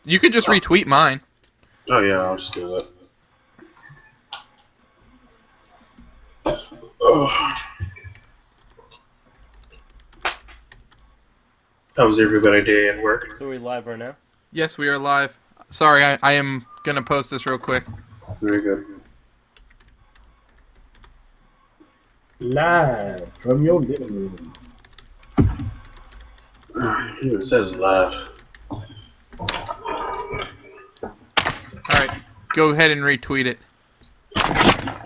You could just retweet mine. Oh yeah, I'll just do that. Oh. How was everybody day at work? So we're live right now? Yes, we are live. Sorry, I am going to post this real quick. Very good. Live from your living room. It says live. Alright, go ahead and retweet it.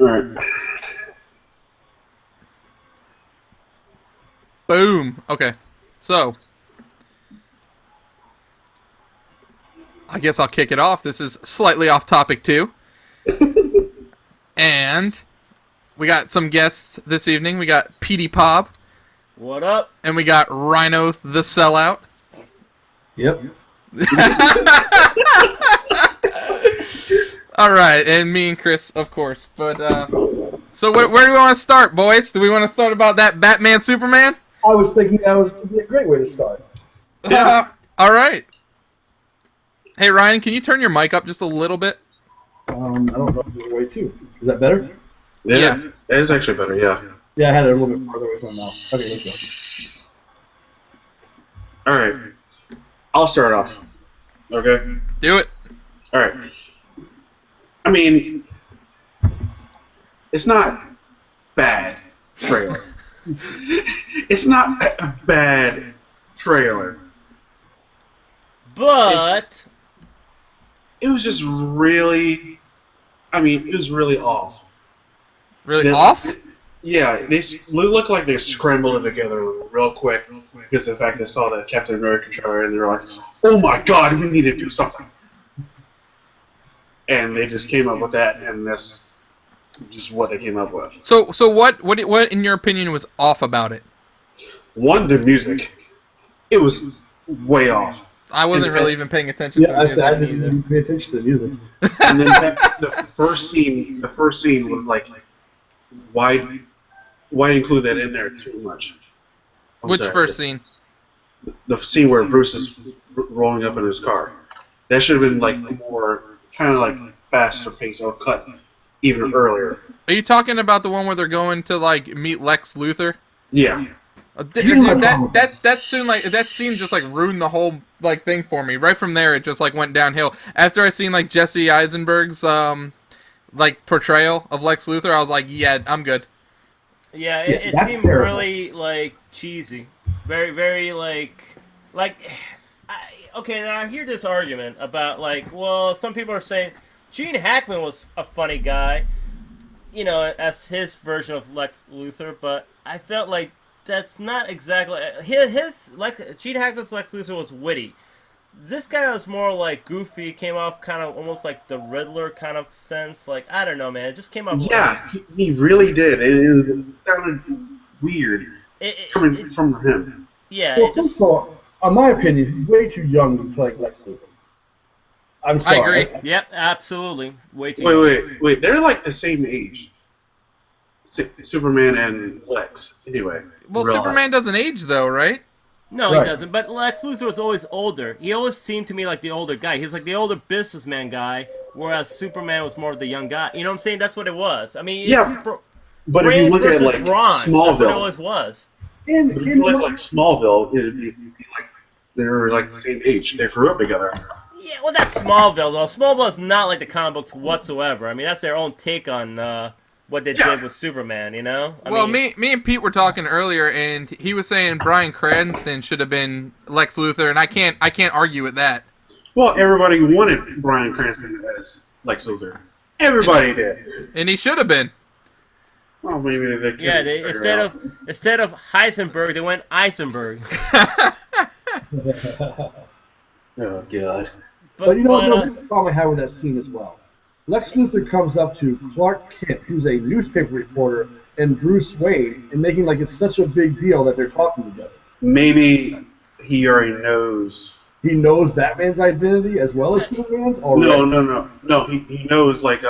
Alright. Boom. Okay, so I guess I'll kick it off. This is slightly off topic too. And we got some guests this evening. We got Petey Pob. What up? And we got Rhino the Sellout. Yep. Alright, and me and Chris, of course. But, so where do we want to start, boys? Do we want to start about that Batman Superman? I was thinking that was a great way to start. Alright. Hey, Ryan, can you turn your mic up just a little bit? I don't know if there's a way too. Is that better? Yeah, it is actually better, yeah. Yeah, I had it a little bit farther away from my mouth. Okay, let's go. Alright. I'll start off. Okay? Do it. Alright. I mean, it's not bad trailer. It's not a bad trailer. But It was just really, it was really off. Really off? Yeah, they look like they scrambled it together real quick because of the fact they saw that Captain America trailer and they were like, "Oh my God, we need to do something," and they just came up with that, and that's just what they came up with. So what in your opinion was off about it? One, the music, it was way off. I wasn't really even paying attention to the Yeah, music I didn't either. even pay attention to the music. And then the first scene was like, why include that in there too much? Which first scene? The scene where Bruce is rolling up in his car. That should have been like more kind of like faster pace or cut even earlier. Are you talking about the one where they're going to like meet Lex Luthor? Yeah. That scene just like ruined the whole like thing for me. Right from there, it just like went downhill. After I seen like Jesse Eisenberg's like portrayal of Lex Luthor, I was like, yeah, I'm good. yeah, it seemed terrible. really like cheesy, very, very okay. Now I hear this argument about like, well, some people are saying Gene Hackman was a funny guy, you know, as his version of Lex Luthor, but I felt like that's not exactly his like Gene Hackman's Lex Luthor was witty. This guy was more like goofy, came off kind of almost like the Riddler kind of sense. Like, I don't know, man. It just came off. Yeah, he really did. It sounded weird coming from him. Yeah, Well, it just. first of all, in my opinion, he's way too young to be playing Lex Luthor. I'm I sorry. agree. Yep, absolutely. Way too. young. Wait. They're like the same age. Superman and Lex. Anyway. Well, real Superman life. doesn't age though, right? No, Right. he doesn't. But Lex Luthor was always older. He always seemed to me like the older guy. He's like the older businessman guy, whereas Superman was more of the young guy. You know what I'm saying? That's what it was. I mean, Yeah, for But if Brains you look at versus like Brawn, that's what it Smallville, always was. In, if you in look my- like Smallville, it'd be like they're like the same age. They grew up together. Yeah, well, that's Smallville, though. Smallville is not like the comic books whatsoever. I mean, that's their own take on what they did with Superman, you know? Me and Pete were talking earlier, and he was saying Bryan Cranston should have been Lex Luthor, and I can't argue with that. Well, everybody wanted Bryan Cranston as Lex Luthor. Everybody did. And he should have been. Well, maybe they could. Yeah, instead of Heisenberg, they went Eisenberg. Oh God. But you know, the problem I have with that scene as well. Lex Luthor comes up to Clark Kent, who's a newspaper reporter, and Bruce Wayne, and making like it's such a big deal that they're talking together. Maybe he already knows. He knows Batman's identity as well as Superman's already. No. He knows like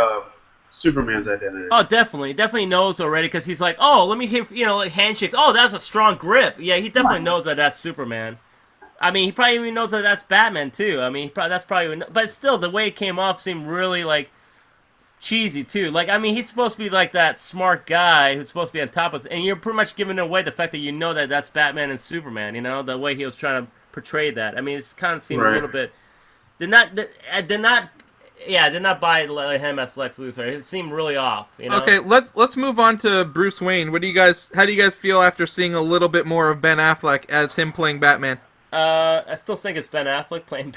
Superman's identity. Oh, definitely knows already because he's like, oh, let me hear, like handshakes. Oh, that's a strong grip. Yeah, he definitely knows that that's Superman. I mean, he probably even knows that that's Batman too. I mean, that's probably. But still, the way it came off seemed really like cheesy too. Like, I mean, he's supposed to be like that smart guy who's supposed to be on top of, and you're pretty much giving away the fact that you know that that's Batman and Superman. You know, the way he was trying to portray that. I mean, it's kind of seemed a little bit. I did not. Yeah, I did not buy him as Lex Luthor. It seemed really off. You know? Okay, let's move on to Bruce Wayne. How do you guys feel after seeing a little bit more of Ben Affleck as him playing Batman? I still think it's Ben Affleck playing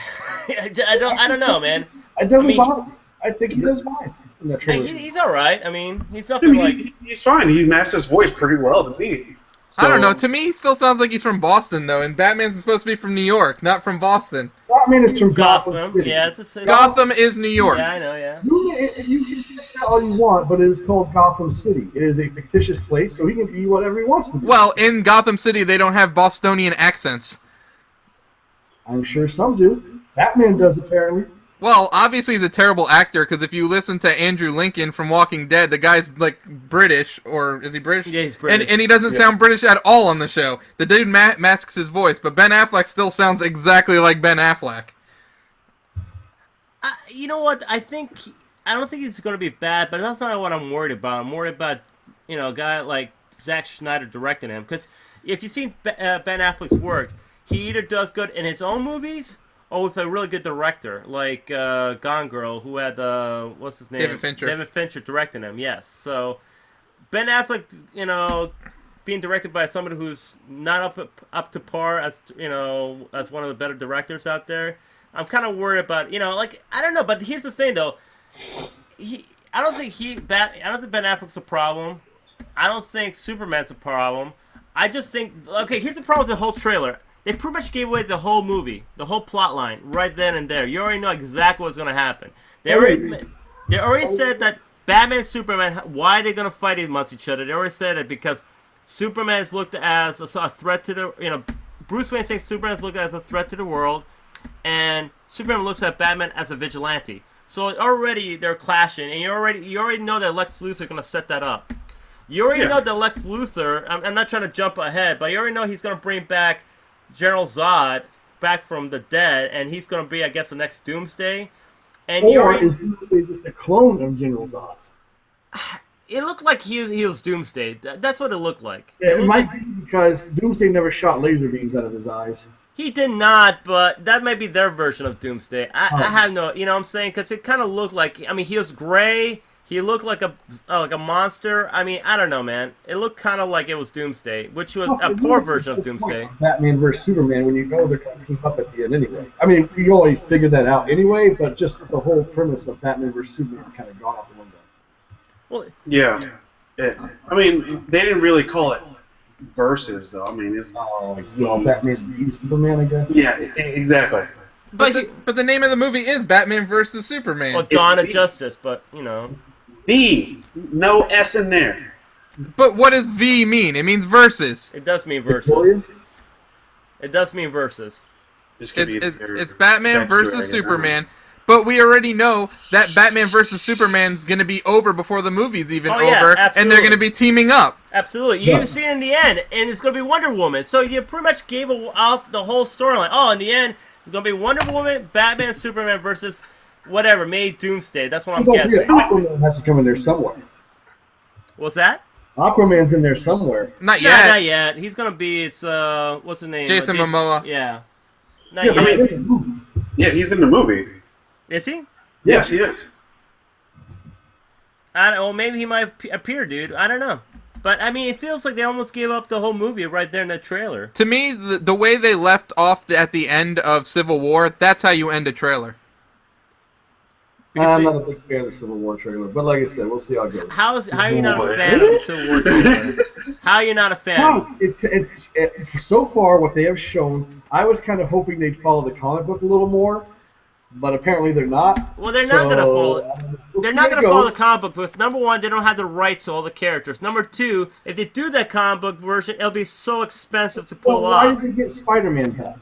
Batman. I don't know, man. It doesn't bother me. I think he does fine in that trailer. He's all right. I mean, he's nothing like. He's fine. He masks his voice pretty well to me. So, I don't know. To me, he still sounds like he's from Boston, though, and Batman's supposed to be from New York, not from Boston. Batman is from Gotham. City. Yeah, Gotham is New York. Yeah, I know. Yeah. You can say that all you want, but it is called Gotham City. It is a fictitious place, so he can be whatever he wants to be. Well, in Gotham City, they don't have Bostonian accents. I'm sure some do. Batman does, apparently. Well, obviously he's a terrible actor, because if you listen to Andrew Lincoln from Walking Dead, the guy's, like, British, or is he British? Yeah, he's British. And he doesn't sound British at all on the show. The dude masks his voice, but Ben Affleck still sounds exactly like Ben Affleck. You know what? I don't think he's going to be bad, but that's not what I'm worried about. I'm worried about, a guy like Zack Snyder directing him. Because if you've seen Ben Affleck's work, he either does good in his own movies or with a really good director, like Gone Girl, who had, what's his name? David Fincher. David Fincher directing him, yes. So, Ben Affleck, being directed by somebody who's not up to par as, as one of the better directors out there, I'm kind of worried about, I don't know, but here's the thing, though. I don't think Ben Affleck's a problem. I don't think Superman's a problem. I just think, okay, here's the problem with the whole trailer. They pretty much gave away the whole movie, the whole plot line, right then and there. You already know exactly what's going to happen. They already said that Batman and Superman, why they're going to fight amongst each other. They already said it because Superman's looked as a threat to the, Bruce Wayne thinks Superman's looked as a threat to the world, and Superman looks at Batman as a vigilante. So already they're clashing, and you already know that Lex Luthor is going to set that up. You already know that Lex Luthor, I'm not trying to jump ahead, but you already know he's going to bring back General Zod back from the dead, and he's going to be, I guess, the next Doomsday. And is Doomsday just a clone of General Zod? It looked like he was Doomsday. That's what it looked like. Yeah, it might be because Doomsday never shot laser beams out of his eyes. He did not, but that might be their version of Doomsday. I have no, what I'm saying? Because it kind of looked like, he was gray. He looked like a monster. I don't know, man. It looked kind of like it was Doomsday, which was a poor version of Doomsday. Batman vs. Superman, when you know they're going to team up at the end anyway. You always figured that out anyway, but just the whole premise of Batman vs. Superman is kind of gone out the window. Well, yeah. They didn't really call it versus, though. It's Batman vs. Superman, I guess. Yeah, exactly. But the name of the movie is Batman vs. Superman. Well, Dawn of Justice, but no S in there. But what does V mean? It means versus. It does mean versus. It does mean versus. It's Batman versus Superman. But we already know that Batman vs. Superman is going to be over before the movie's even over, and they're going to be teaming up. Absolutely. You even see it in the end, and it's going to be Wonder Woman. So you pretty much gave off the whole storyline. Oh, in the end, it's going to be Wonder Woman, Batman, Superman versus whatever, maybe Doomsday. That's what I'm guessing. Aquaman has to come in there somewhere. What's that? Aquaman's in there somewhere. Not yet. Not yet. He's going to be, what's his name? Jason Momoa. Yeah. Not yet. Yeah, he's in the movie. Is he? Yes, he is. Well, maybe he might appear, dude. I don't know. But, it feels like they almost gave up the whole movie right there in the trailer. To me, the way they left off at the end of Civil War, that's how you end a trailer. I'm not a big fan of the Civil War trailer, but like I said, we'll see how it goes. How are you not a fan of the Civil War trailer? How are you not a fan? So far, what they have shown, I was kind of hoping they'd follow the comic book a little more, but apparently they're not. Well, they're not going to follow. They're not going to follow the comic book because number one, they don't have the rights to all the characters. Number two, if they do that comic book version, it'll be so expensive to pull off. Why did they get Spider-Man back?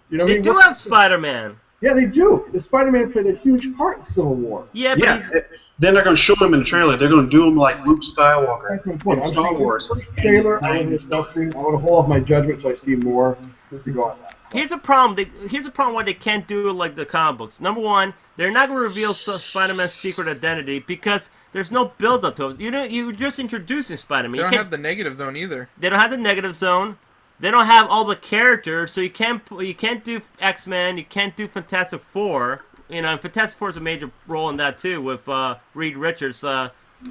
They do have Spider-Man. Yeah, they do. The Spider-Man played a huge part in Civil War. Yeah, but Yeah, they're not going to show him in the trailer. They're going to do him like Luke Skywalker That's my point. in I'm Star saying Wars. this first trailer, I wasn't disgusting. I want to hold off my judgment until I see more to go on that. here's a problem. Here's a problem why they can't do it like the comic books. Number one, they're not going to reveal Spider-Man's secret identity because there's no build-up to it. You're just introducing Spider-Man. They don't have the negative zone either. They don't have the negative zone. They don't have all the characters, so you can't do X-Men. You can't do Fantastic Four. You know, and Fantastic Four is a major role in that too with Reed Richards.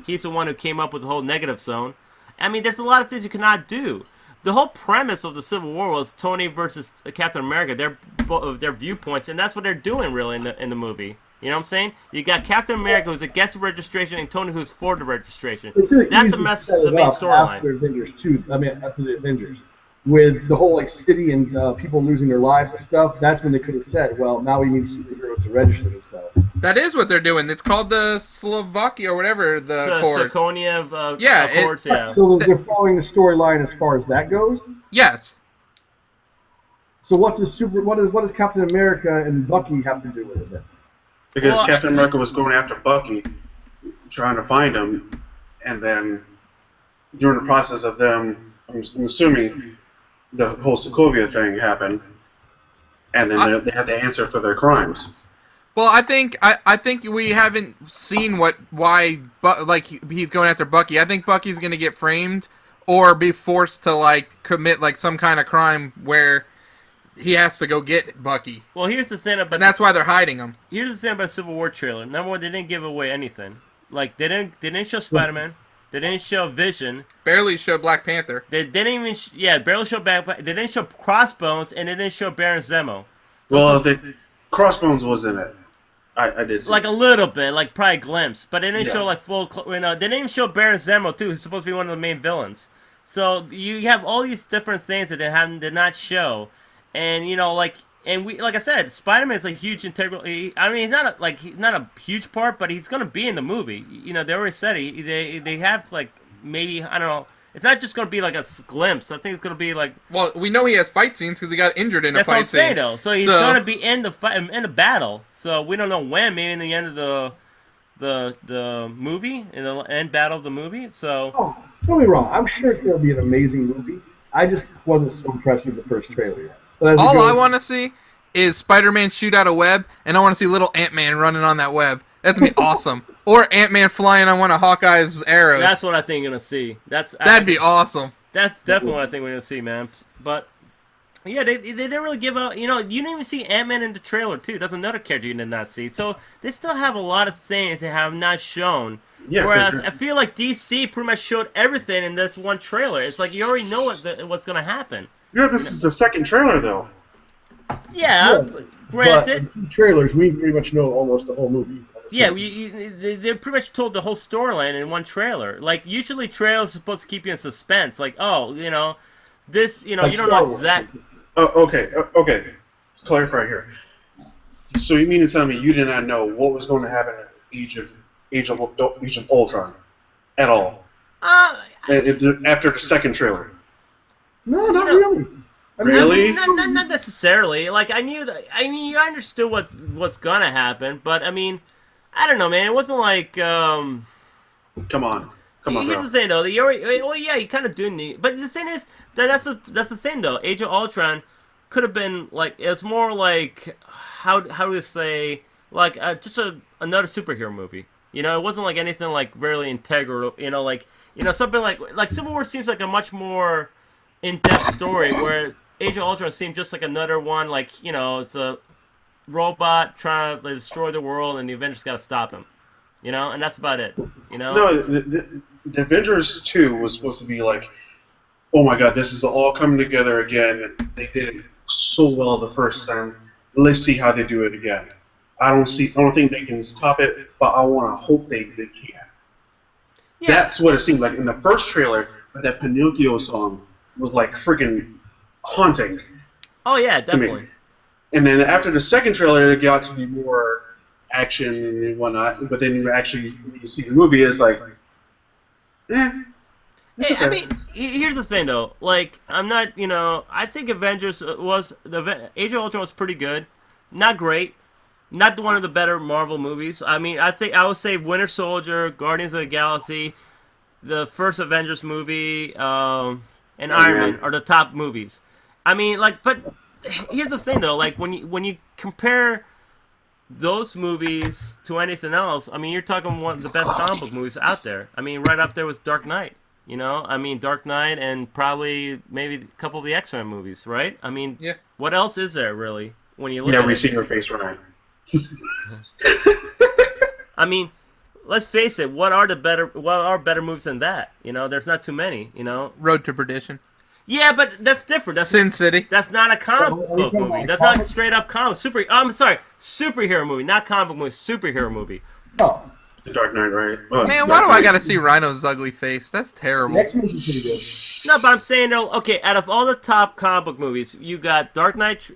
He's the one who came up with the whole negative zone. I mean, there's a lot of things you cannot do. The whole premise of the Civil War was Tony versus Captain America, their viewpoints, and that's what they're doing really in the movie. You know what I'm saying? You got Captain America who's against the registration and Tony who's for the registration. That's the main storyline. After Avengers 2, after the Avengers, with the whole like city and people losing their lives and stuff, that's when they could have said, well, now we need superheroes to register themselves. That is what they're doing. It's called the Slovakia or whatever the Accords. Sarkonia Accords, yeah. So they're following the storyline as far as that goes? Yes. So what does Captain America and Bucky have to do with it then? Because Captain America was going after Bucky, trying to find him, and then during the process of them, I'm assuming the whole Sokovia thing happened, and then they had to answer for their crimes. Well, I think we haven't seen why he's going after Bucky. I think Bucky's going to get framed or be forced to like commit like some kind of crime where he has to go get Bucky. Well, here's the thing about... And that's why they're hiding him. Here's the thing about Civil War trailer. Number one, they didn't give away anything. Like, they didn't show Spider-Man. They didn't show Vision. Barely showed Black Panther. They didn't even... barely showed Black Panther. They didn't show Crossbones, and they didn't show Baron Zemo. Well, Crossbones was in it. I did see like a little bit, like probably a glimpse. But they didn't show, like, full... they didn't even show Baron Zemo, too, who's supposed to be one of the main villains. So, you have all these different things that they did not show. And like I said, Spider-Man's like huge integral. I mean, he's not a huge part, but he's gonna be in the movie. They already said they have like maybe I don't know. It's not just gonna be like a glimpse. I think it's gonna be like. Well, we know he has fight scenes because he got injured in a fight scene. That's what I'm saying though. So he's gonna be in the battle. So we don't know when. Maybe in the end of the movie, in the end battle of the movie. So. Oh, don't get me wrong. I'm sure it's gonna be an amazing movie. I just wasn't so impressed with the first trailer yet. All I want to see is Spider-Man shoot out a web, and I want to see little Ant-Man running on that web. That's going to be awesome. Or Ant-Man flying on one of Hawkeye's arrows. That's what I think you're going to see. That'd be awesome. That's definitely what I think we're going to see, man. But, yeah, they didn't really give out... you didn't even see Ant-Man in the trailer, too. That's another character you did not see. So, they still have a lot of things they have not shown. Yeah, whereas, I feel like DC pretty much showed everything in this one trailer. It's like you already know what's going to happen. Yeah, this is the second trailer, though. Yeah, granted. But in trailers, we pretty much know almost the whole movie. Yeah, they pretty much told the whole storyline in one trailer. Like, usually trailers are supposed to keep you in suspense. Like, oh, this, you don't know exactly. Okay. Let's clarify here. So you mean to tell me you did not know what was going to happen in Age of Ultron at all? After the second trailer? No, not really. Really? Not necessarily. Like I understood what's gonna happen, but I mean, I don't know, man. It wasn't like Come on, here's the thing, though. You kind of do need. But the thing is that's the thing, though. Age of Ultron could have been like it's more like how do you say like just another superhero movie. It wasn't like anything like really integral. Something like Civil War seems like a much more in-depth story where Age of Ultron seemed just like another one, like, it's a robot trying to destroy the world and the Avengers got to stop him. And that's about it. No, the Avengers 2 was supposed to be like, oh my god, this is all coming together again. They did it so well the first time. Let's see how they do it again. I don't think they can stop it, but I want to hope they can. Yeah. That's what it seemed like in the first trailer. That Pinocchio song was like freaking haunting. Oh yeah, definitely. And then after the second trailer, it got to be more action and whatnot. But then you see the movie, it's like, Hey, okay. I mean, here's the thing though. Like, I'm not, I think Avengers Age of Ultron was pretty good, not great. Not one of the better Marvel movies. I mean, I would say Winter Soldier, Guardians of the Galaxy, the first Avengers movie, and Iron Man are the top movies. I mean, like, but here's the thing though, like when you compare those movies to anything else, I mean, you're talking one of the best comic book movies out there. I mean, right up there with Dark Knight. You know, I mean, Dark Knight and probably maybe a couple of the X-Men movies, right? I mean, Yeah. what else is there really when you look Never at it? seen her face, Ryan. I mean, let's face it. What are better movies than that? You know, there's not too many. You know. Road to Perdition. Yeah, but that's different. That's Sin City. That's not a comic Are you book talking movie. about That's comic? not straight up comic. Superhero movie, not comic book movie. Superhero movie. Oh, The Dark Knight, right? Oh, Man, Dark why do I Knight. gotta see Rhino's ugly face? That's the terrible. X-Men is pretty good. No, but I'm saying though. Okay, out of all the top comic book movies, you got Dark Knight,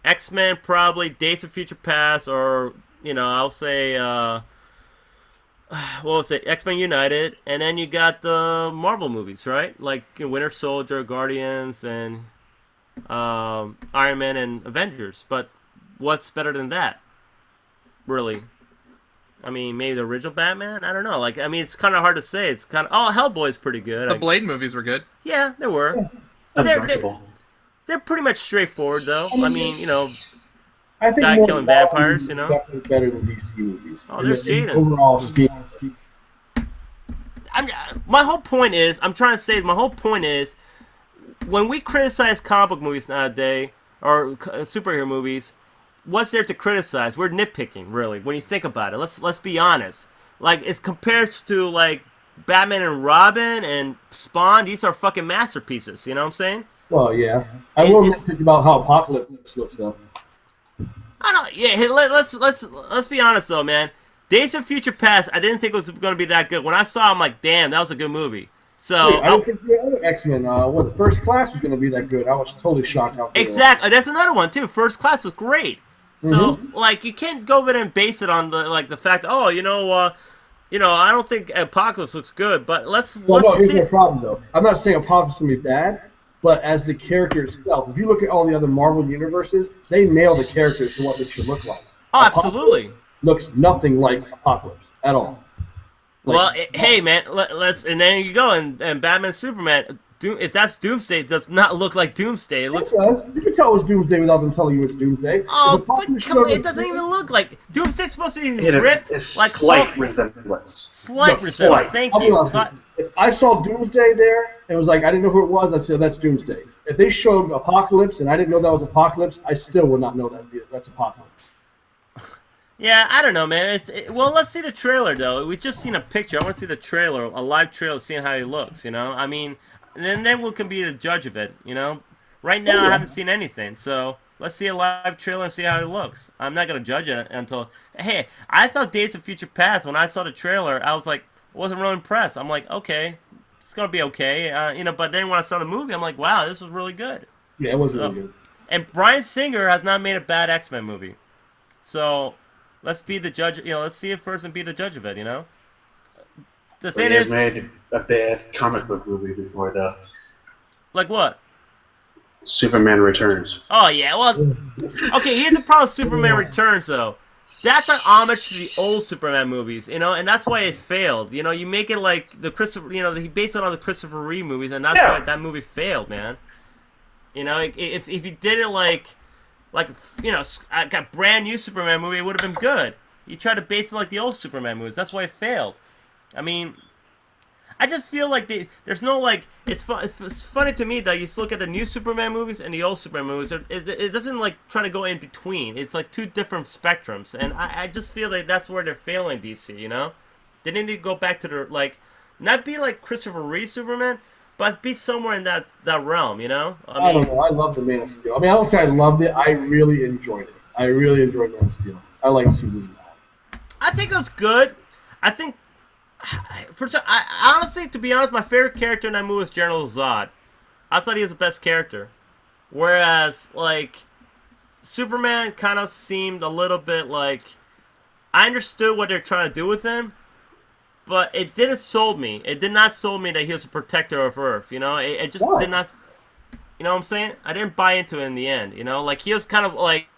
X-Men, probably Days of Future Past, or I'll say what was it? X-Men United, and then you got the Marvel movies, right? Like Winter Soldier, Guardians, and Iron Man and Avengers. But what's better than that? Really? I mean, maybe the original Batman? I don't know. Like, I mean, it's kind of hard to say. It's kind of... Oh, Hellboy's pretty good. The Blade movies were good. Yeah, they were. They're Unbreakable. pretty much straightforward, though. I mean, I think Guy more killing Marvel vampires, movies you know? are definitely better than DC movies. Oh, there's In the Jaden. overall scheme. My whole point is, when we criticize comic book movies nowadays, or superhero movies, what's there to criticize? We're nitpicking, really, when you think about it. Let's be honest. Like, it compares to, like, Batman and Robin and Spawn. These are fucking masterpieces, you know what I'm saying? Well, yeah. I will It's- think about how Apocalypse looks, though. I don't. Yeah, hey, let's be honest though, man. Days of Future Past, I didn't think it was going to be that good. When I saw, it, I'm like, damn, that was a good movie. So Wait, I didn't think the other X-Men, the First Class was going to be that good. I was totally shocked how good it was. exactly, that's another one too. First Class was great. So like, you can't go over there and base it on the fact. Oh, I don't think Apocalypse looks good, but let's No, here's see. the problem, though. I'm not saying Apocalypse is going to be bad, but as the character itself, if you look at all the other Marvel universes, they nail the characters to what they should look like. Oh, absolutely. Looks nothing like Apocalypse at all. Well, hey man, let's and then you go and Batman, Superman. If that's Doomsday, it does not look like Doomsday. It looks. It does. You can tell it was Doomsday without them telling you it's Doomsday. Oh, If but Apocalypse come on, showed it doesn't even look like Doomsday's supposed to be It ripped is like slight Hulk. resemblance. Slight No, resemblance. slight. Thank I'll be you. honest with you. If I saw Doomsday there and was like, I didn't know who it was, I'd say that's Doomsday. If they showed Apocalypse and I didn't know that was Apocalypse, I still would not know that's Apocalypse. Yeah, I don't know, man. Well, let's see the trailer though. We just seen a picture. I want to see the trailer, a live trailer, seeing how he looks. I mean, and then we can be the judge of it. Right now I haven't seen anything, so let's see a live trailer and see how he looks. I'm not gonna judge it until. Hey, I thought Days of Future Past when I saw the trailer, I was like, wasn't really impressed. I'm like, okay, it's gonna be okay, But then when I saw the movie, I'm like, wow, this was really good. Yeah, it wasn't really good. And Bryan Singer has not made a bad X-Men movie, so let's be the judge. Let's see it first and be the judge of it. The But thing he has is, made a bad comic book movie before, though. like what? Superman Returns. Oh yeah, well, okay. Here's the problem with Superman Returns, though. That's an homage to the old Superman movies, and that's why it failed. You make it like the Christopher, he based it on the Christopher Reeve movies, and that's why that movie failed, man. If you did it like I got brand new Superman movie, it would have been good. You tried to base it like the old Superman movies, that's why it failed. I mean, I just feel like there's no like. It's funny to me that you look at the new Superman movies and the old Superman movies. It doesn't like try to go in between. It's like two different spectrums, and I just feel like that's where they're failing DC. They need to go back to their not be like Christopher Reeve Superman, but be somewhere in that realm. I don't know. I love the Man of Steel. I mean, I don't say I loved it. I really enjoyed it. I really enjoyed Man of Steel. I like Superman. I think it was good. I think. Honestly, to be honest, my favorite character in that movie was General Zod. I thought he was the best character. Whereas, like, Superman kind of seemed a little bit like... I understood what they're trying to do with him, but it didn't sold me. It did not sold me that he was a protector of Earth, It just Why? did not... You know what I'm saying? I didn't buy into it in the end. You know, like he was kind of like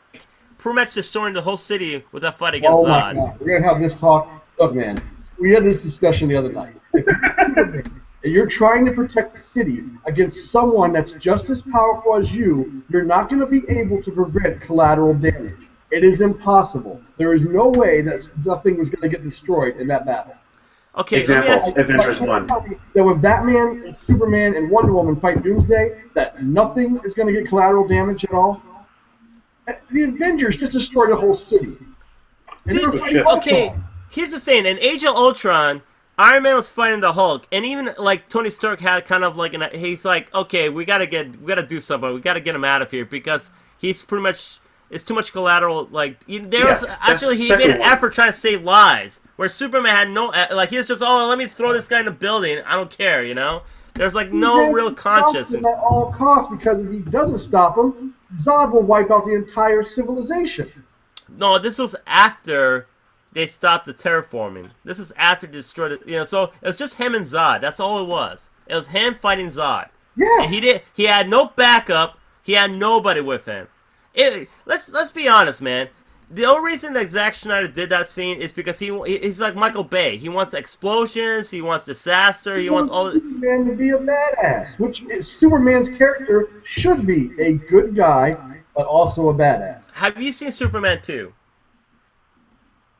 pretty much destroying the whole city with that fight against Oh my Zod. God, we're gonna have this talk. Look, man, we had this discussion the other night. If you're trying to protect the city against someone that's just as powerful as you're not going to be able to prevent collateral damage. It is impossible. There is no way that nothing was going to get destroyed in that battle. Okay, let me Example, ask you. Avengers 1. That when Batman, and Superman, and Wonder Woman fight Doomsday, that nothing is going to get collateral damage at all. The Avengers just destroyed a whole city. And they were fighting Okay, Ultron. here's the thing. In Age of Ultron, Iron Man was fighting the Hulk, and even like Tony Stark had kind of like he's like, okay, we gotta do something. We gotta get him out of here because he's pretty much it's too much collateral. Like he made an effort trying to save lives, where Superman had no like he was just let me throw this guy in the building. I don't care, you know. There's like no real conscience at all costs, because if he doesn't stop him, Zod will wipe out the entire civilization. No, this was after they stopped the terraforming. This is after they destroyed it. You know, so it was just him and Zod. That's all it was. It was him fighting Zod. Yeah. And he had no backup. He had nobody with him. Let's be honest, man. The only reason that Zack Snyder did that scene is because he's like Michael Bay. He wants explosions. He wants disaster. He wants all. Superman to be a badass, which Superman's character should be a good guy, but also a badass. Have you seen Superman 2?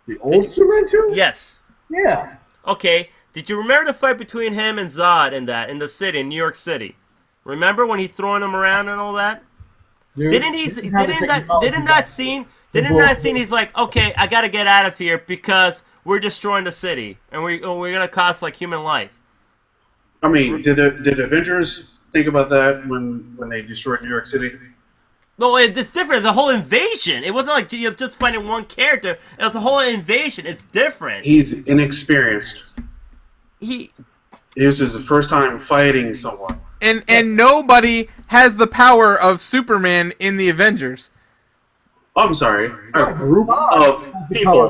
The old Superman 2? Yes. Yeah. Okay. Did you remember the fight between him and Zod in the city, in New York City? Remember when he's throwing him around and all that? Dude, Didn't that scene he's like, okay, I gotta get out of here because we're destroying the city and we're gonna cost like human life. I mean, did Avengers think about that when they destroyed New York City? No, it's different. It's a whole invasion. It wasn't like you're just fighting one character. It was a whole invasion. It's different. He's inexperienced. This is his first time fighting someone. And nobody has the power of Superman in the Avengers. I'm sorry, a group of people.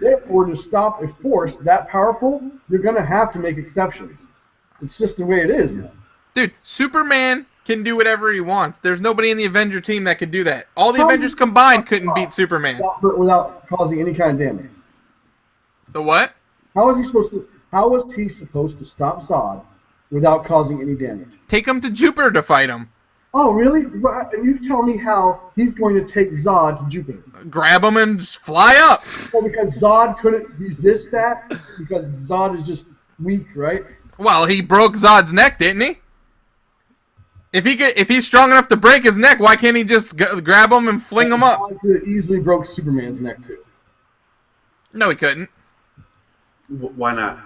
Therefore, to stop a force that powerful, you're going to have to make exceptions. It's just the way it is, man. Dude, Superman can do whatever he wants. There's nobody in the Avenger team that could do that. All the Avengers combined couldn't beat Superman. Without causing any kind of damage. The what? How was he supposed to stop Zod without causing any damage? Take him to Jupiter to fight him. Oh, really? And you tell me how he's going to take Zod to Jupiter. Grab him and just fly up. Well, because Zod couldn't resist that? Because Zod is just weak, right? Well, he broke Zod's neck, didn't he? If he's strong enough to break his neck, why can't he just grab him and fling him up? Zod could have easily broke Superman's neck, too. No, he couldn't. Why not?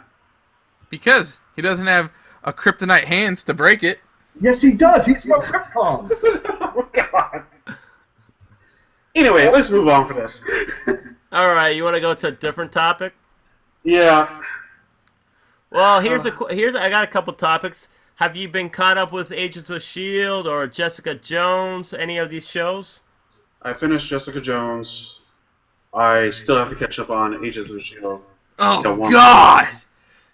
Because he doesn't have a kryptonite hands to break it. Yes, he does. He's from Krypton. Oh, God. Anyway, let's move on for this. All right, you want to go to a different topic? Yeah. Well, I got a couple topics. Have you been caught up with Agents of S.H.I.E.L.D. or Jessica Jones, any of these shows? I finished Jessica Jones. I still have to catch up on Agents of S.H.I.E.L.D. Oh, God!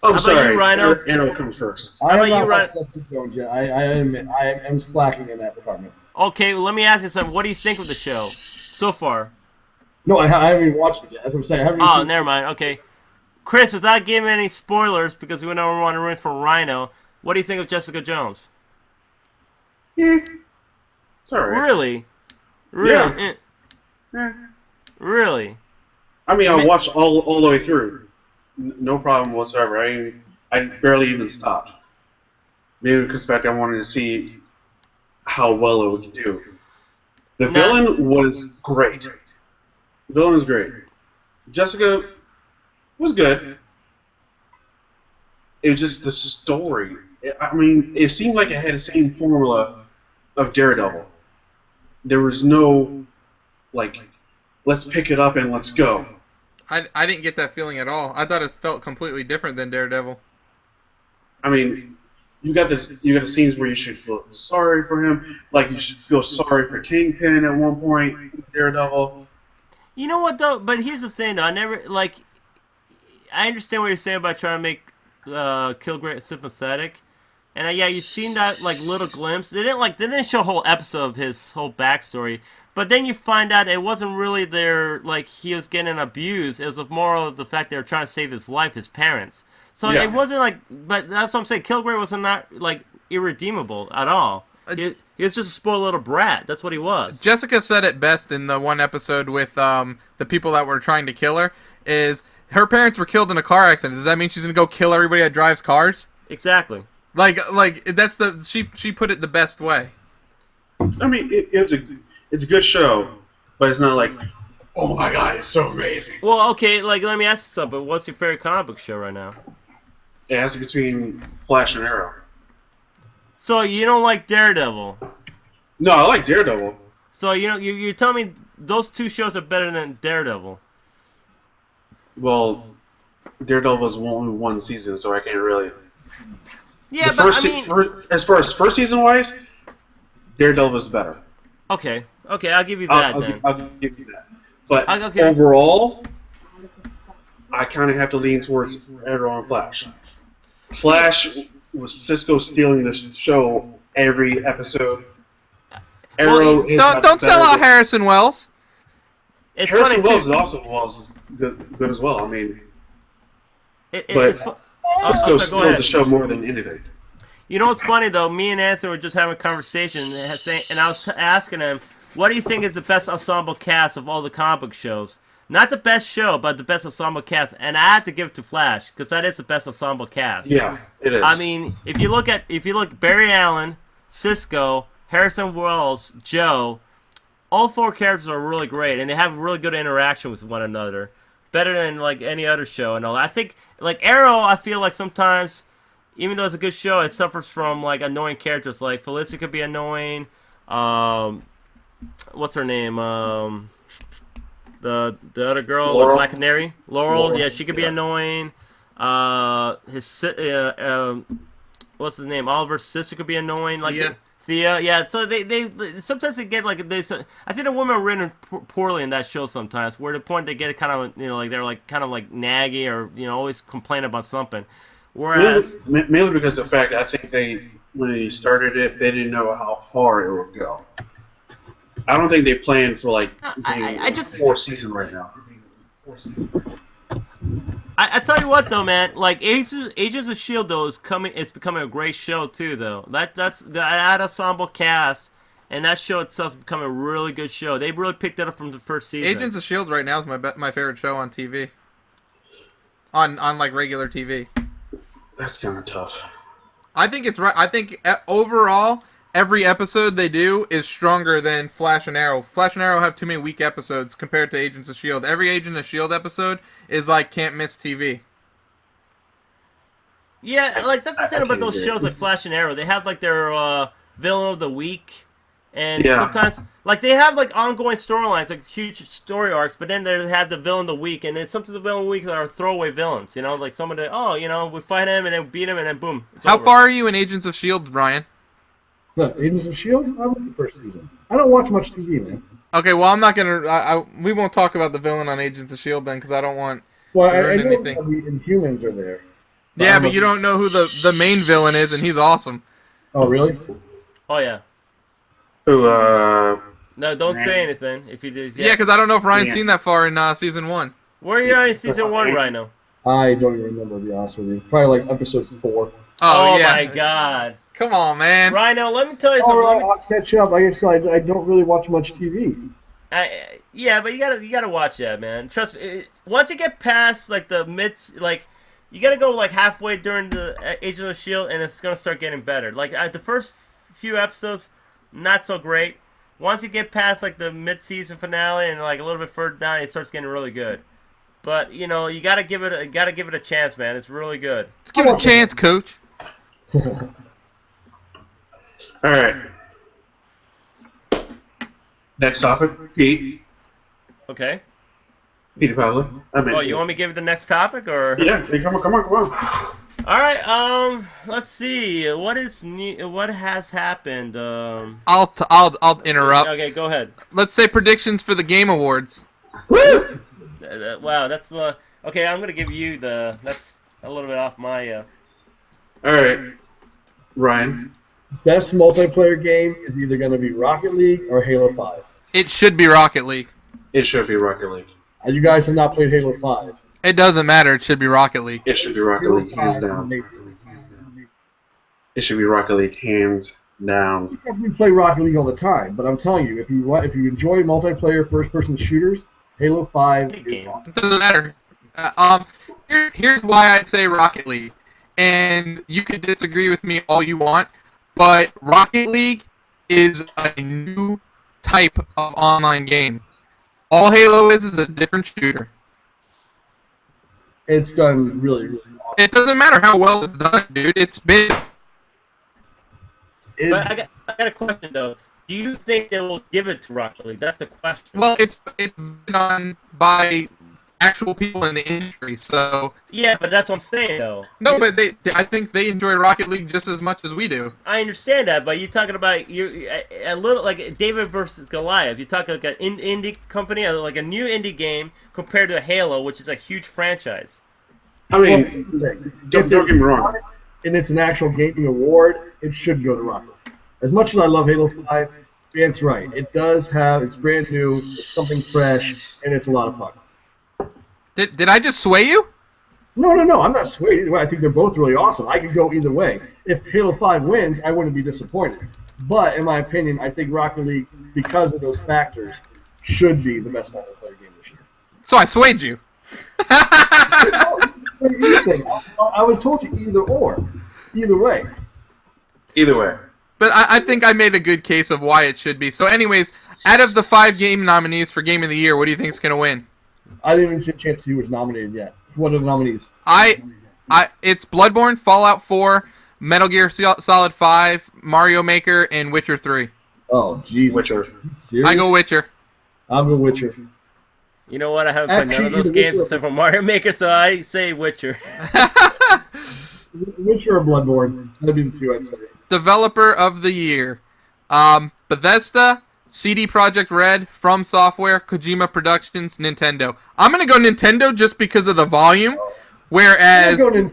I'm sorry. You, Rhino? Arrow comes first. I about have not you, watched Jessica Jones yet. I admit, I am slacking in that department. Okay, well, let me ask you something. What do you think of the show so far? No, I haven't even watched it yet. That's what I'm saying. I haven't even seen Never mind. Okay. Chris, without giving any spoilers, because we don't want to ruin for Rhino, what do you think of Jessica Jones? Yeah. It's alright. Really? Yeah. Really? I mean, I watched all the way through. No problem whatsoever. I barely even stopped. Maybe because of the fact I wanted to see how well it would do. The villain was great. The villain was great. Jessica was good. It was just the story. I mean, it seemed like it had the same formula of Daredevil. There was no, like, let's pick it up and let's go. I didn't get that feeling at all. I thought it felt completely different than Daredevil. I mean, you got the scenes where you should feel sorry for him, like you should feel sorry for Kingpin at one point, Daredevil. You know what though? But here's the thing though. I understand what you're saying about trying to make Kilgrave sympathetic, And yeah, you've seen that like little glimpse. They didn't show a whole episode of his whole backstory. But then you find out it wasn't really their like he was getting abused. It was more of the fact they were trying to save his life, his parents. So Yeah. it wasn't like. But that's what I'm saying. Kilgrave was not like irredeemable at all. He was just a spoiled little brat. That's what he was. Jessica said it best in the one episode with the people that were trying to kill her. Is her parents were killed in a car accident? Does that mean she's gonna go kill everybody that drives cars? Exactly. Like that's the she put it the best way. I mean, it's a good show, but it's not like, oh my god, it's so amazing. Well, okay. Like, let me ask you something. What's your favorite comic book show right now? It has between Flash and Arrow. So you don't like Daredevil? No, I like Daredevil. So you tell me those two shows are better than Daredevil. Well, Daredevil was only one season, so I can't really. Yeah, The but first I mean, as far as first season wise, Daredevil was better. okay, I'll give you that then. I'll give you that. But Okay. overall, I kind of have to lean towards Arrow and Flash. Flash was Cisco stealing this show every episode. Arrow is Don't sell out Harrison Wells. It's Harrison funny Wells too. is also good as well. I mean, but It's Cisco I'm sorry, go steals ahead. the show more than anything. You know what's funny though? Me and Anthony were just having a conversation, and I was asking him, "What do you think is the best ensemble cast of all the comic book shows? Not the best show, but the best ensemble cast." And I have to give it to Flash because that is the best ensemble cast. Yeah, it is. I mean, if you look Barry Allen, Cisco, Harrison Wells, Joe, all four characters are really great, and they have really good interaction with one another, better than like any other show and all. I think like Arrow, I feel like sometimes, even though it's a good show, it suffers from like annoying characters. Like Felicity could be annoying. What's her name? The other girl, Laurel? the Black Canary, Laurel. Yeah, she could be Yeah. annoying. What's his name? Oliver's sister could be annoying. Like Thea. Yeah. So they sometimes they get like I think the women are written poorly in that show sometimes. Where the point they get kind of like they're like kind of like naggy or always complain about something. Whereas mainly because of the fact I think when they started it, they didn't know how far it would go. I don't think they planned for like I just 4 seasons right now. I tell you what though, man. Like Agents of Shield though is coming. It's becoming a great show too, though. That's that ensemble cast and that show itself is becoming a really good show. They really picked that up from the first season. Agents of Shield right now is my favorite show on TV. On like regular TV. That's kind of tough. I think it's right. I think overall every episode they do is stronger than Flash and Arrow. Flash and Arrow have too many weak episodes compared to Agents of Shield. Every Agent of Shield episode is like can't miss TV. Yeah, like that's the thing I about can't those do it. shows like Flash and Arrow. They have like their villain of the week, and Yeah. sometimes like they have like ongoing storylines, like huge story arcs. But then they have the villain of the week, and then sometimes the villain of the week are throwaway villains. Like someone that we fight him and then beat him and then boom. It's How over. far are you in Agents of Shield, Ryan? Look, Agents of Shield. I like the first season. I don't watch much TV, man. Okay, well I'm not gonna. We won't talk about the villain on Agents of Shield then, because I don't want. Well, to I ruin know anything. the Inhumans are there. Yeah, I'm but a- you don't know who the main villain is, and he's awesome. Oh, really? Oh yeah. Who, No, don't say anything if you did. Yeah, because I don't know if Ryan's Yeah. seen that far in season 1. Where are you in season 1 right now? I don't even remember, to be honest with you. Probably like episode 4. Oh, yeah. My God, Come on, man. Rhino, let me tell you All something. right, I'll catch up. Like I said, I don't really watch much TV. Yeah, but you gotta watch that, man. Trust me. Once you get past like the you gotta go like halfway during the Agent of Shield, and it's gonna start getting better. Like the first few episodes, not so great. Once you get past like the mid-season finale and like a little bit further down, it starts getting really good. But you gotta give it a chance, man. It's really good. Let's give it a chance, coach. all right. Next topic, Pete. Okay. Peter Pavlov. Oh, you want me to give it the next topic or? Yeah, hey, come on. All right. Let's see. What is new? What has happened? I'll interrupt. Okay, go ahead. Let's say predictions for the Game Awards. Woo! Wow, that's okay. I'm gonna give you that's a little bit off my. All right. Ryan. Best multiplayer game is either going to be Rocket League or Halo 5. It should be Rocket League. It should be Rocket League. You guys have not played Halo 5. It doesn't matter. It should be Rocket League. It should be Rocket Halo League, hands 5 down. is It should be Rocket League, hands down. We play Rocket League all the time, but I'm telling you, if you enjoy multiplayer first-person shooters, Halo 5 is awesome. It doesn't matter. Here's why I say Rocket League, and you can disagree with me all you want, but Rocket League is a new type of online game. All Halo is a different shooter. It's done really, really awesome. It doesn't matter how well it's done, dude. It's been. But I got a question though. Do you think they will give it to Rocket League? That's the question. Well, it's been on by actual people in the industry, so. Yeah, but that's what I'm saying though. No, but I think they enjoy Rocket League just as much as we do. I understand that, but you're talking about a little like David versus Goliath. You talk like an indie company, like a new indie game compared to Halo, which is a huge franchise. I mean, don't get me wrong. And it's an actual gaming award, it should go to Rocket League. As much as I love Halo 5, Grant's right. It does have, it's brand new, it's something fresh, and it's a lot of fun. Did I just sway you? No, I'm not swayed either way. I think they're both really awesome. I could go either way. If Halo 5 wins, I wouldn't be disappointed. But in my opinion, I think Rocket League, because of those factors, should be the best multiplayer game this year. So I swayed you. I was told you either or. Either way. Either way. But I think I made a good case of why it should be. So anyways, out of the 5 game nominees for Game of the Year, what do you think is going to win? I didn't even get a chance to see who's nominated yet. What are the nominees? It's Bloodborne, Fallout 4, Metal Gear Solid 5, Mario Maker, and Witcher 3. Oh, jeez. Witcher. I go Witcher. I'll go Witcher. You know what? I haven't played none of those games except for Mario Maker, so I say Witcher. Witcher or Bloodborne? That'd be the two I'd say. Developer of the Year. Bethesda, CD Projekt Red, From Software, Kojima Productions, Nintendo. I'm going to go Nintendo just because of the volume, whereas... No,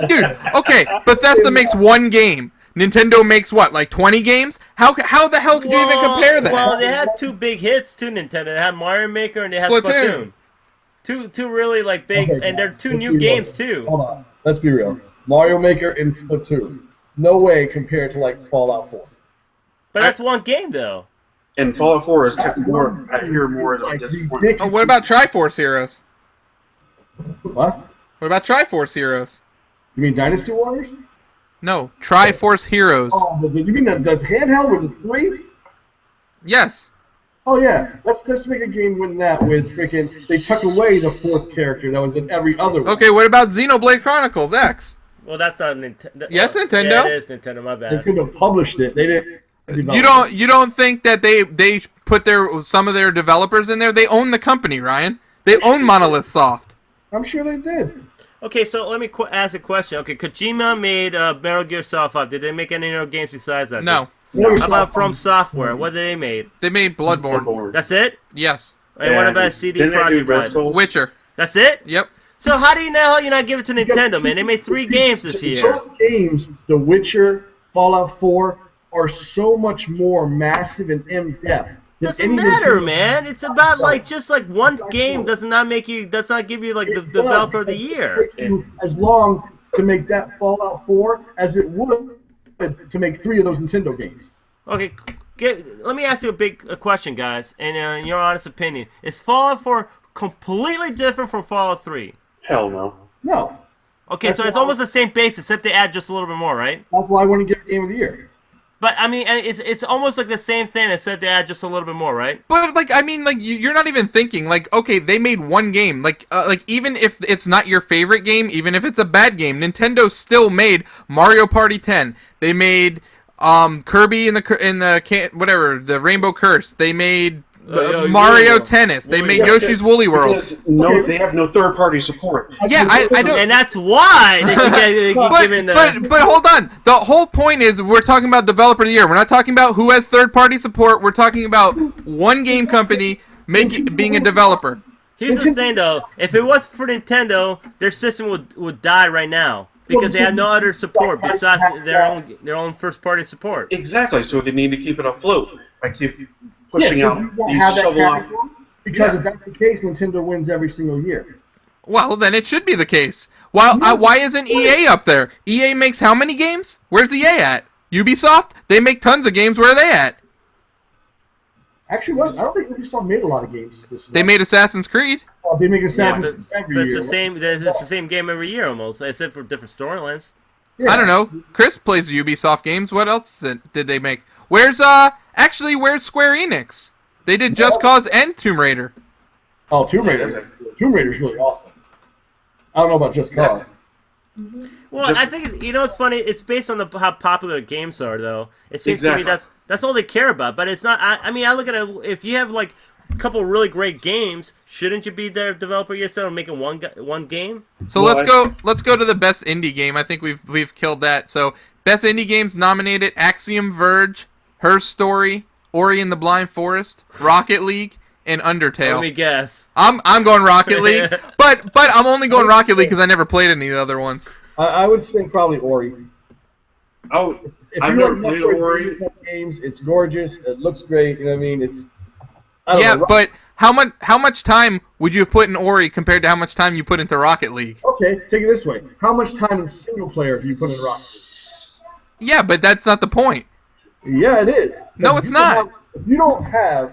dude, okay, Bethesda makes one game. Nintendo makes what, like 20 games? How the hell could you even compare that? Well, they had 2 big hits too, Nintendo. They had Mario Maker and they had Splatoon. Two really like big, and they're 2 new games too. Hold on, let's be real. Mario Maker and Splatoon, no way compared to like Fallout 4. But that's one game though. And Fallout 4 is more. I hear more than disappointing. Oh, what about Triforce Heroes? What? What about Triforce Heroes? You mean Dynasty Warriors? No, Triforce Heroes. Oh, you mean the handheld with the 3? Yes. Oh yeah, let's make a game with that. With freaking, they took away the 4th character that was in every other one. Okay, what about Xenoblade Chronicles X? Well, that's not Nintendo. Yes, Nintendo. Yeah, it is Nintendo. My bad. Nintendo published it. They didn't. You don't think that they put some of their developers in there? They own the company, Ryan. They own Monolith Soft. I'm sure they did. Okay, so let me ask a question. Okay, Kojima made Metal Gear Solid 5. Did they make any other games besides that? No. How about From Software? What did they make? They made Bloodborne. That's it? Yes. And what about CD Projekt Red? Witcher. That's it? Yep. So how do you know you're not giving it to Nintendo, man? They made 3 games this year. Those games, The Witcher, Fallout 4, are so much more massive and in-depth. Doesn't matter, man. It's about just like one game does not give you like the developer of the year. As long to make that Fallout 4 as it would to make 3 of those Nintendo games. Okay, let me ask you a question, guys, and in your honest opinion, is Fallout 4 completely different from Fallout 3? Hell no. No. Okay, so it's almost the same base, except they add just a little bit more, right? That's why I want to give Game of the Year. But I mean, it's almost like the same thing, except they add just a little bit more, right? But you're not even thinking okay, they made one game. Even if it's not your favorite game, even if it's a bad game, Nintendo still made Mario Party 10. They made Kirby in the Rainbow Curse. They made Mario Tennis. They made Yoshi's Woolly World. They have no third-party support. Yeah, I don't. And that's why they should get given the. But hold on. The whole point is we're talking about developer of the year. We're not talking about who has third-party support. We're talking about one game company being a developer. Here's the thing, though. If it was for Nintendo, their system would die right now. because they have no other support besides their own first party support. Exactly. So they need to keep it afloat by keep pushing so out you won't these have that shovel out. category, because if that's the case, Nintendo wins every single year. Well, then it should be the case. Why isn't EA up there? EA makes how many games? Where's EA at? Ubisoft? They make tons of games. Where are they at? Actually, I don't think Ubisoft made a lot of games this year. They made Assassin's Creed. They make Assassin's Creed every But year. it's the same game every year almost, except for different storylines. I don't know. Chris plays Ubisoft games. What else did they make? Where's Square Enix? They did Just Cause and Tomb Raider. Oh, Tomb Raider. Tomb Raider's really awesome. I don't know about Just Cause. Well, I think it's funny. It's based on how popular games are, though. It seems to me that's all they care about. But it's not. I mean, I look at it. If you have like a couple really great games, shouldn't you be their developer yourself, making one game? So let's go to the best indie game. I think we've killed that. So best indie games nominated: Axiom Verge, Her Story, Ori and the Blind Forest, Rocket League, and Undertale. Let me guess. I'm going Rocket League, but I'm only going Rocket League because I never played any of the other ones. I would say probably Ori. Oh, If I've you never like played Metroid Ori. games, it's gorgeous. It looks great. You know what I mean? Yeah, but how much time would you have put in Ori compared to how much time you put into Rocket League? Okay, take it this way. How much time in single player have you put in Rocket League? Yeah, but that's not the point. Yeah, it is. No, it's not. If you don't have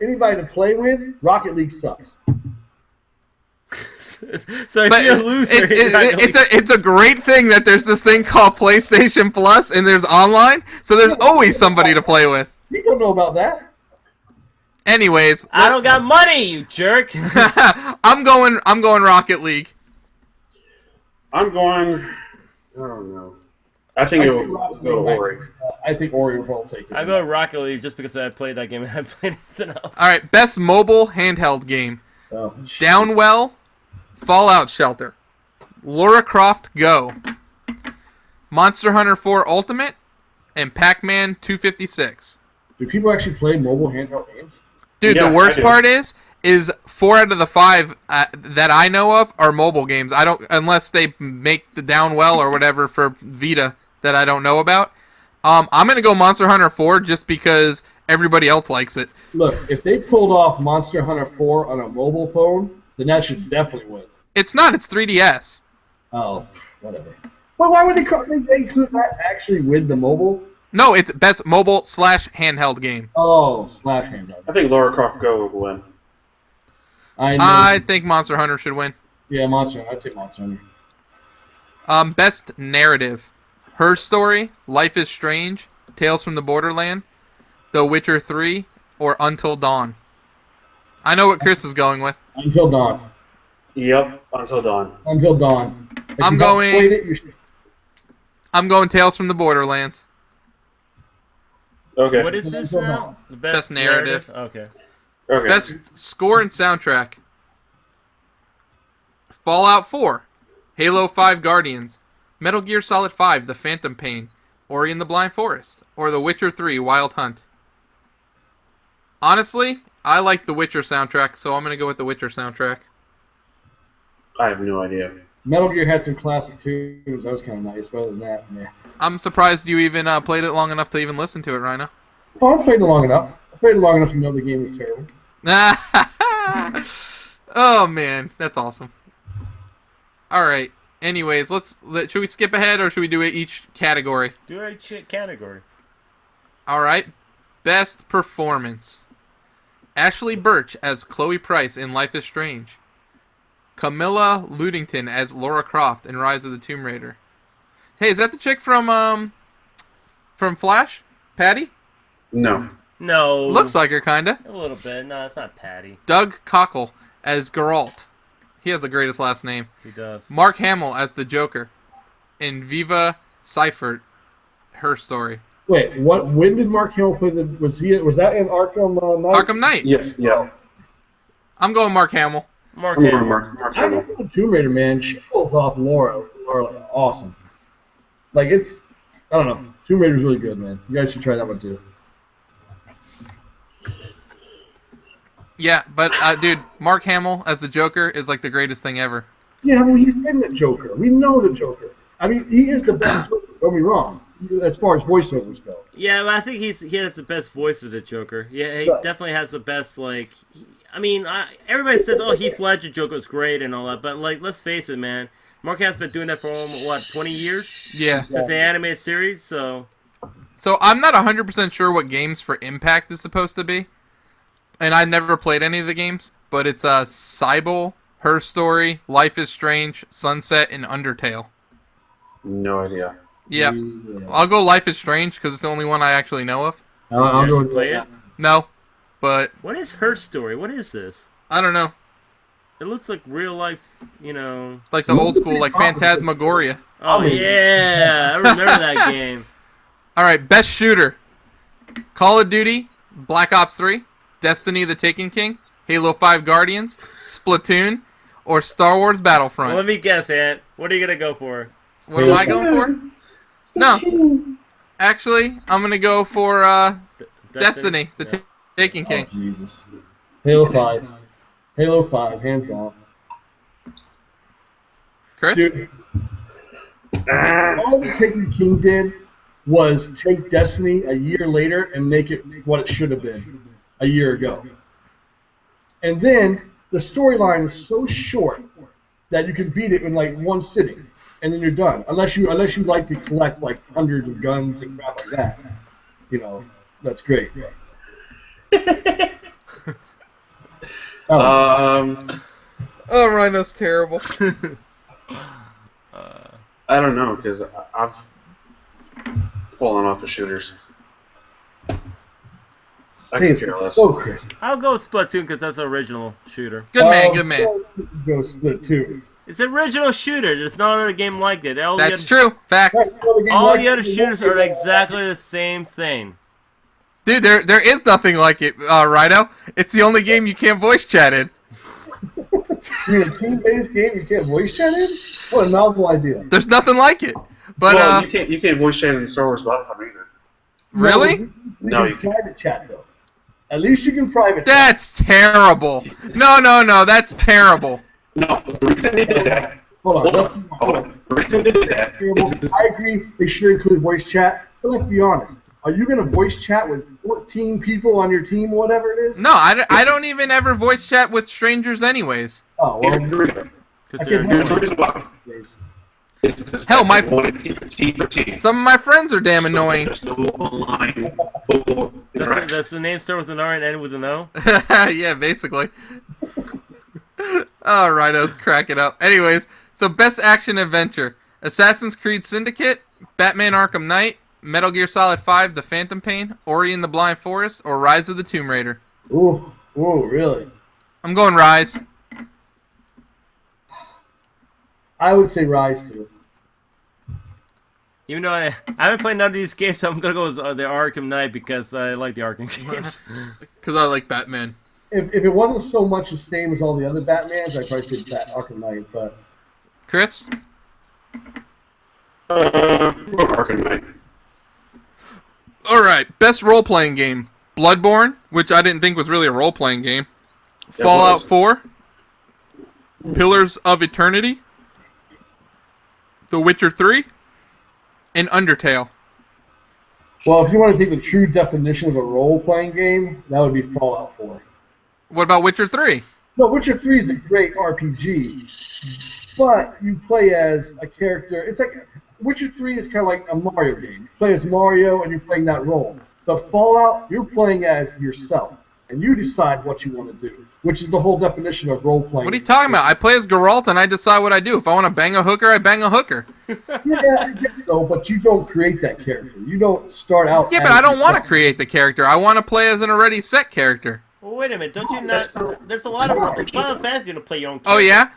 anybody to play with, Rocket League sucks. So if you're a loser, it's a great thing that there's this thing called PlayStation Plus and there's online, so there's always somebody to play with. You don't know about that. Anyways, I don't got money, you jerk. I'm going Rocket League. I don't know. I think it will go to Ori. I think Ori will take it. I go Rocket League just because I played that game and I played anything else. All right, best mobile handheld game: Downwell, Fallout Shelter, Lara Croft Go, Monster Hunter 4 Ultimate, and Pac-Man 256. Do people actually play mobile handheld games? Dude, Yeah, the worst I do. part is 4 out of the 5 that I know of are mobile games. I don't, unless they make the Downwell or whatever for Vita that I don't know about. I'm gonna go Monster Hunter 4 just because everybody else likes it. Look, if they pulled off Monster Hunter 4 on a mobile phone, then that should definitely win. It's not. It's 3DS. Oh, whatever. Well, why would they could that actually win the mobile? No, it's best mobile / handheld game. Oh, slash handheld. I think Lara Croft Go will win. I think Monster Hunter should win. Yeah, Monster Hunter. I'd say Monster Hunter. Best narrative: Her Story, Life is Strange, Tales from the Borderland, The Witcher 3, or Until Dawn. I know what Chris is going with. Until Dawn. Yep, Until Dawn. Until Dawn. If I'm you haven't going- played it, you should- I'm going Tales from the Borderlands. Okay. What is this now? The Best narrative. Okay. Okay. Best score and soundtrack: Fallout 4, Halo 5 Guardians, Metal Gear Solid 5 The Phantom Pain, Ori and the Blind Forest, or The Witcher 3 Wild Hunt. Honestly, I like the Witcher soundtrack, so I'm going to go with the Witcher soundtrack. I have no idea. Metal Gear had some classic tunes. That was kind of nice. But other than that, man. I'm surprised you even played it long enough to even listen to it, Rhino. Oh, I played it long enough. I played it long enough to know the game was terrible. Oh, man. That's awesome. All right. Anyways, should we skip ahead or should we do it each category? Do a category. All right. Best performance: Ashley Birch as Chloe Price in Life is Strange, Camilla Ludington as Lara Croft in Rise of the Tomb Raider. Hey, is that the chick from Flash? Patty? No. No. Looks like her, kinda. A little bit. No, it's not Patty. Doug Cockle as Geralt. He has the greatest last name. He does. Mark Hamill as the Joker. And Viva Seifert, Her Story. Wait, what? When did Mark Hamill play the? Was that in Arkham Knight? Arkham Knight. Yeah. I'm going Mark Hamill. Mark I'm going Hamill. Mark I Hamill. know Tomb Raider, man. She pulls off Laura awesome. Like I don't know. Tomb Raider's really good, man. You guys should try that one too. Yeah, but dude, Mark Hamill as the Joker is like the greatest thing ever. Yeah, well, he's been the Joker. We know the Joker. I mean, he is the best. Don't get me wrong. As far as voiceovers go. Yeah, but I think he has the best voice of the Joker. Yeah, he Right. definitely has the best, like... everybody says, oh, Heath Ledger Joker was great and all that, but, like, let's face it, man. Mark has been doing that for, 20 years? Yeah. Since the animated series, so... So I'm not 100% sure what games for Impact is supposed to be. And I never played any of the games, but it's Cybele, Her Story, Life is Strange, Sunset, and Undertale. No idea. Yep. Yeah. I'll go Life is Strange because it's the only one I actually know of. I'll Did go you with play that. it? No, but What is Her Story? What is this? I don't know. It looks like real life, you know... Like the old school, like Phantasmagoria. Oh, yeah! I remember that game. All right, best shooter: Call of Duty, Black Ops 3, Destiny: The Taken King, Halo 5 Guardians, Splatoon, or Star Wars Battlefront. Well, let me guess, Ant. What are you gonna go for? What am I going for? No, actually, I'm gonna go for Destiny: The Taken King. Oh, Jesus. Halo 5. Halo 5, hands down. Chris? Dude, all the Taken King did was take Destiny a year later and make it what it should have been a year ago. And then the storyline is so short that you can beat it in like one sitting, and then you're done. Unless you like to collect like hundreds of guns and crap like that, you know, that's great. Oh, Rhino's terrible. I don't know, because I've fallen off the shooters. I can care less. So crisp. I'll go with Splatoon because that's the original shooter. Good man, good man. Go split too. It's an original shooter. There's no other game like it. That's true. Fact. All the other shooters are exactly the same thing. Dude, there is nothing like it, Rhino. It's the only game you can't voice chat in. You mean a team-based game you can't voice chat in? What a novel idea. There's nothing like it. But well, you can't voice chat in Star Wars Battlefront either. really? No, you can private chat though. At least you can private chat. That's terrible. No, that's terrible. No, the reason they did that. Hold on. The reason they did that. I agree they should include voice chat, but let's be honest. Are you going to voice chat with 14 people on your team, whatever it is? No, I don't even ever voice chat with strangers anyways. Oh, well. Here's the reason. Because Here's the reason why. Hell, team. some of my friends are damn annoying. There's no online. Does the name start with an R and end with an O? Yeah, basically. Oh, Rhino's cracking up. Anyways, so best action adventure: Assassin's Creed Syndicate, Batman Arkham Knight, Metal Gear Solid 5: The Phantom Pain, Ori and the Blind Forest, or Rise of the Tomb Raider. Ooh, really? I'm going Rise. I would say Rise too. Even though I haven't played none of these games, so I'm gonna go with the Arkham Knight because I like the Arkham games. Because I like Batman. If it wasn't so much the same as all the other Batmans, I'd probably say Arkham Knight, but... Chris? Arkham Knight. Alright, best role-playing game: Bloodborne, which I didn't think was really a role-playing game, Fallout 4, Pillars of Eternity, The Witcher 3, and Undertale. Well, if you want to take the true definition of a role-playing game, that would be Fallout 4. What about Witcher 3? No, Witcher 3 is a great RPG, but you play as a character. It's like Witcher 3 is kind of like a Mario game. You play as Mario and you're playing that role. The Fallout, you're playing as yourself, and you decide what you want to do, which is the whole definition of role-playing. What are you talking about? I play as Geralt and I decide what I do. If I want to bang a hooker, I bang a hooker. Yeah, I guess so, but you don't create that character. You don't start out. Yeah, but I don't want to create the character. I want to play as an already set character. Well, wait a minute, don't you not? There's a lot of Final Fantasy to play your own character. Oh, yeah?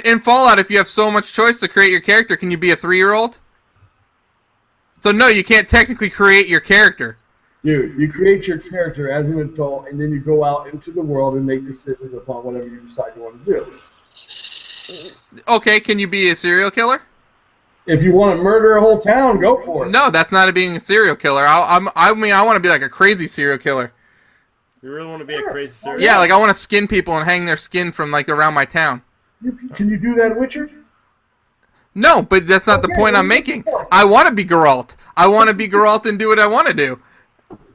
In Fallout, if you have so much choice to create your character, can you be a 3-year-old? So, no, you can't technically create your character. Dude, you create your character as an adult, and then you go out into the world and make decisions upon whatever you decide you want to do. Okay, can you be a serial killer? If you want to murder a whole town, go for it. No, that's not being a serial killer. I want to be like a crazy serial killer. You really want to be a crazy serial? Yeah, like I want to skin people and hang their skin from like around my town. Can you do that in Witcher? No, but that's not the point I'm making. I want to be Geralt. I want to be Geralt and do what I want to do.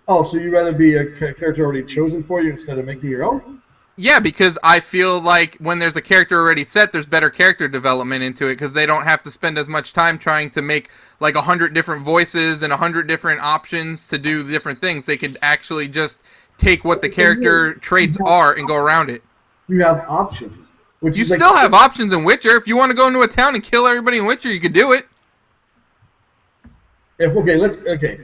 Oh, so you'd rather be a character already chosen for you instead of making your own? Yeah, because I feel like when there's a character already set, there's better character development into it because they don't have to spend as much time trying to make like 100 different voices and 100 different options to do different things. They could actually just take what the character traits are and go around it. You have options. Which You is like, still have options in Witcher. If you want to go into a town and kill everybody in Witcher, you could do it. Okay.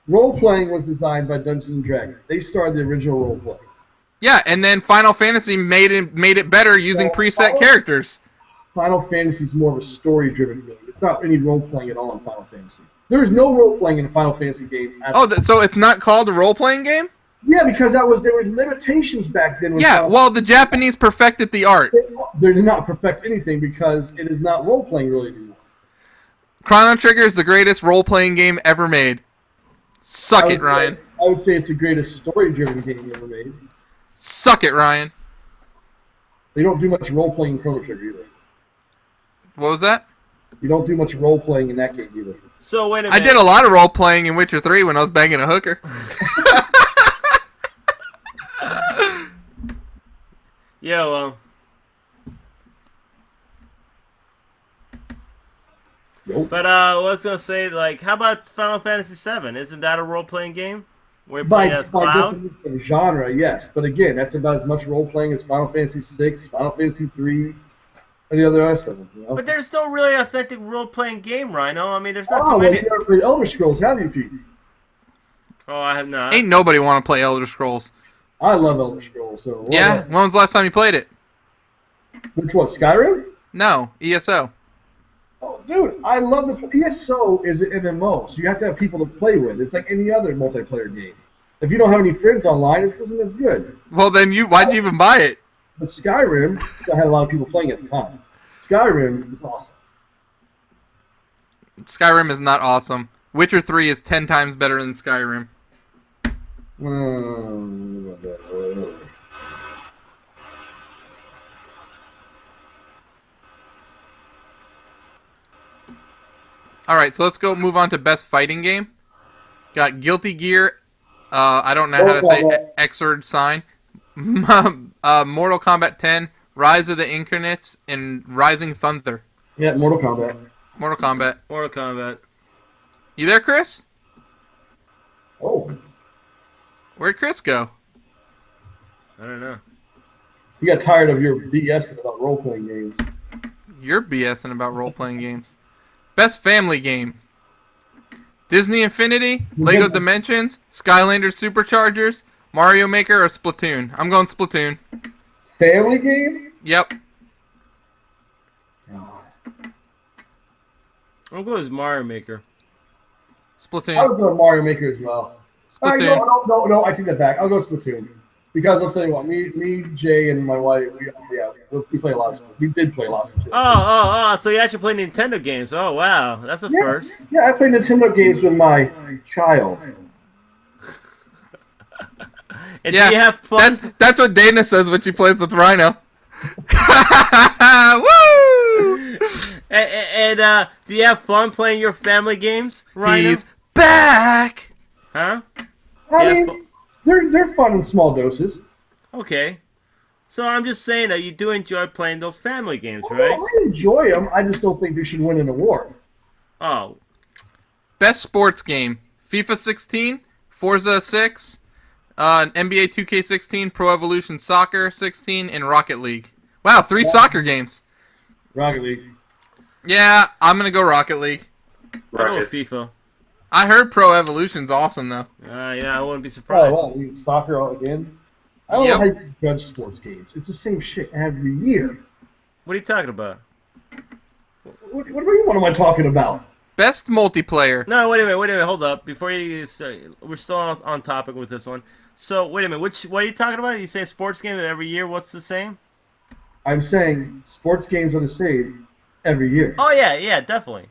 Role playing was designed by Dungeons and Dragons. They started the original role play. Yeah, and then Final Fantasy made it better using preset characters. Final Fantasy is more of a story-driven game. It's not any role playing at all in Final Fantasy. There is no role playing in a Final Fantasy game. So it's not called a role playing game? Yeah, because there were limitations back then. Yeah, well, the Japanese perfected the art. They did not perfect anything because it is not role playing really anymore. Chrono Trigger is the greatest role playing game ever made. Suck it, Ryan. I would say it's the greatest story-driven game ever made. Suck it, Ryan. They don't do much role-playing in Chrono Trigger either. What was that? You don't do much role-playing in that game either. So wait a minute. I did a lot of role-playing in Witcher 3 when I was banging a hooker. Yo, Nope. but I was gonna say, like, how about Final Fantasy VII? Isn't that a role-playing game where you play as Cloud? Definition of genre, yes. But again, that's about as much role-playing as Final Fantasy VI, Final Fantasy III, and the other rest of them. You know? But there's no really authentic role-playing game, Rhino. I mean, there's not Oh, too well, many. you never played Elder Scrolls, have you, Pete? Oh, I have not. Ain't nobody want to play Elder Scrolls. I love Elder Scrolls. So Yeah? When was the last time you played it? Which one, Skyrim? No, ESO. Oh, dude, I love the ESO is an MMO, so you have to have people to play with. It's like any other multiplayer game. If you don't have any friends online, it isn't as good. Well, then why'd you even buy it? But Skyrim, I had a lot of people playing at the time. Skyrim is awesome. Skyrim is not awesome. Witcher 3 is 10 times better than Skyrim. Alright, so let's go move on to best fighting game. Got Guilty Gear, I don't know how to say Xrd Sign, Mortal Kombat 10, Rise of the Incarnates, and Rising Thunder. Yeah, Mortal Kombat. Mortal Kombat. Mortal Kombat. You there, Chris? Oh, Where'd Chris go? I don't know. you got tired of your BS about role-playing games. You're BSing about role-playing games. Best family game. Disney Infinity, Lego Dimensions, Skylanders Superchargers, Mario Maker, or Splatoon? I'm going Splatoon. Family game? Yep. God. I'll go as Mario Maker. I Splatoon. would go Mario Maker as well. Splatoon. No, I take that back. I'll go Splatoon. Because I'll tell you what, me, Jay, and my wife, we play a lot of Splatoon. We did play a lot of Splatoon. Oh, so you actually play Nintendo games. Oh, wow. That's a first. Yeah, I play Nintendo games with my child. And do you have fun? That's what Dana says when she plays with Rhino. Woo! And do you have fun playing your family games, Rhino? He's back. Huh? I Yeah, mean, they're fun in small doses. Okay. So I'm just saying that you do enjoy playing those family games, Oh, right? I enjoy them. I just don't think they should win an award. Oh. Best sports game. FIFA 16, Forza 6, NBA 2K16, Pro Evolution Soccer 16, and Rocket League. Wow, 3 soccer games. Rocket League. Yeah, I'm going to go Rocket League. I go with FIFA. I heard Pro Evolution's awesome, though. Yeah, I wouldn't be Oh, surprised. well, soccer again. I don't know how you judge sports games. It's the same shit every year. What are you talking about? What am I talking about? Best multiplayer. No, wait a minute, hold up. Before you say, we're still on topic with this one. So, wait a minute, what are you talking about? You say sports game every year, what's the same? I'm saying sports games are the same every year. Oh, yeah, definitely.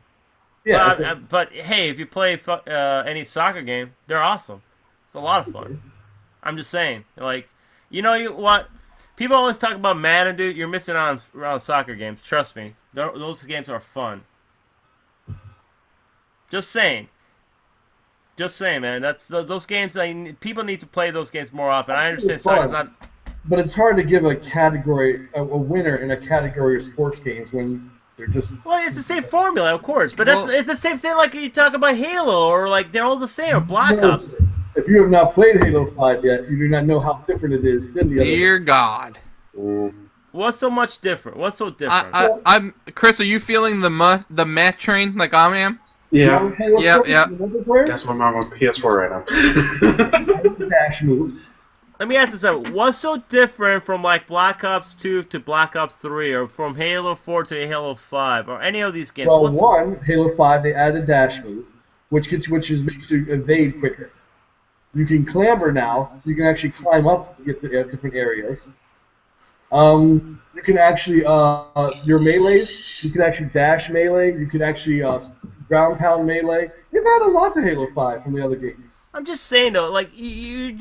Yeah. But hey, if you play any soccer game, they're awesome. It's a lot of fun. I'm just saying, like, what? People always talk about Madden, dude. You're missing out on soccer games. Trust me, those games are fun. Just saying. Just saying, man. That's those games. People need to play those games more often. I understand Sony's not. But it's hard to give a category, a winner in a category of sports games when they're just. Well, it's the same formula, of course, but it's the same thing. Like you talk about Halo, or like they're all the same, or Black Ops. If you have not played Halo 5 yet, you do not know how different it is than the other. Dear God. What's so much different? What's so different? I'm Chris. Are you feeling the meh train like I am? Yeah. Yeah. That's why I'm on PS4 right now. Dash move. Let me ask this out. What's so different from like Black Ops 2 to Black Ops 3, or from Halo 4 to Halo 5, or any of these games? Well, Halo 5, they added a dash move, which makes you evade quicker. You can clamber now, so you can actually climb up to get to different areas. You can actually, your melees, you can actually dash melee, you can actually ground pound melee. They've added a lot to Halo 5 from the other games. I'm just saying though, like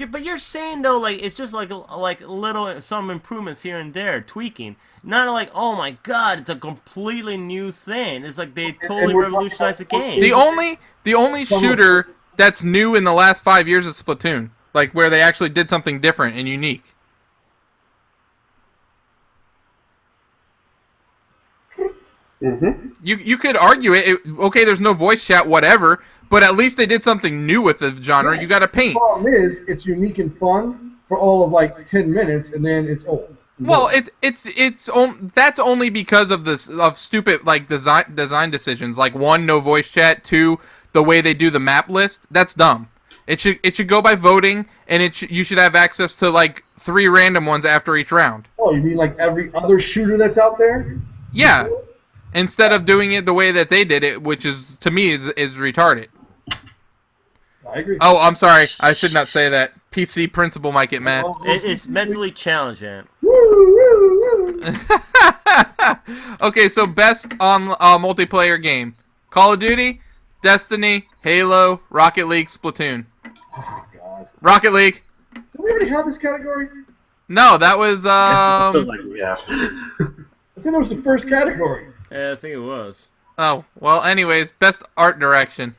but you're saying though, like it's just like little some improvements here and there, tweaking. Not like, oh my God, it's a completely new thing. It's like they totally revolutionized the game. The only shooter that's new in the last 5 years is Splatoon, like where they actually did something different and unique. You could argue it. Okay, there's no voice chat, whatever, but at least they did something new with the genre. You got to paint. The problem is, it's unique and fun for all of like 10 minutes, and then it's old. Well, that's only because of stupid like design decisions. Like 1, no voice chat. 2, the way they do the map list. That's dumb. It should go by voting, and you should have access to like 3 random ones after each round. Oh, you mean like every other shooter that's out there? Yeah. Instead of doing it the way that they did it, which is to me is retarded. I agree. Oh, I'm sorry. I should not say that. PC principal might get mad. It's mentally challenging. Okay, so best on multiplayer game: Call of Duty, Destiny, Halo, Rocket League, Splatoon. Oh God. Rocket League. Do we already have this category? No, that was Still like we have. I think it was the first category. Yeah, I think it was. Oh, well, anyways, best art direction.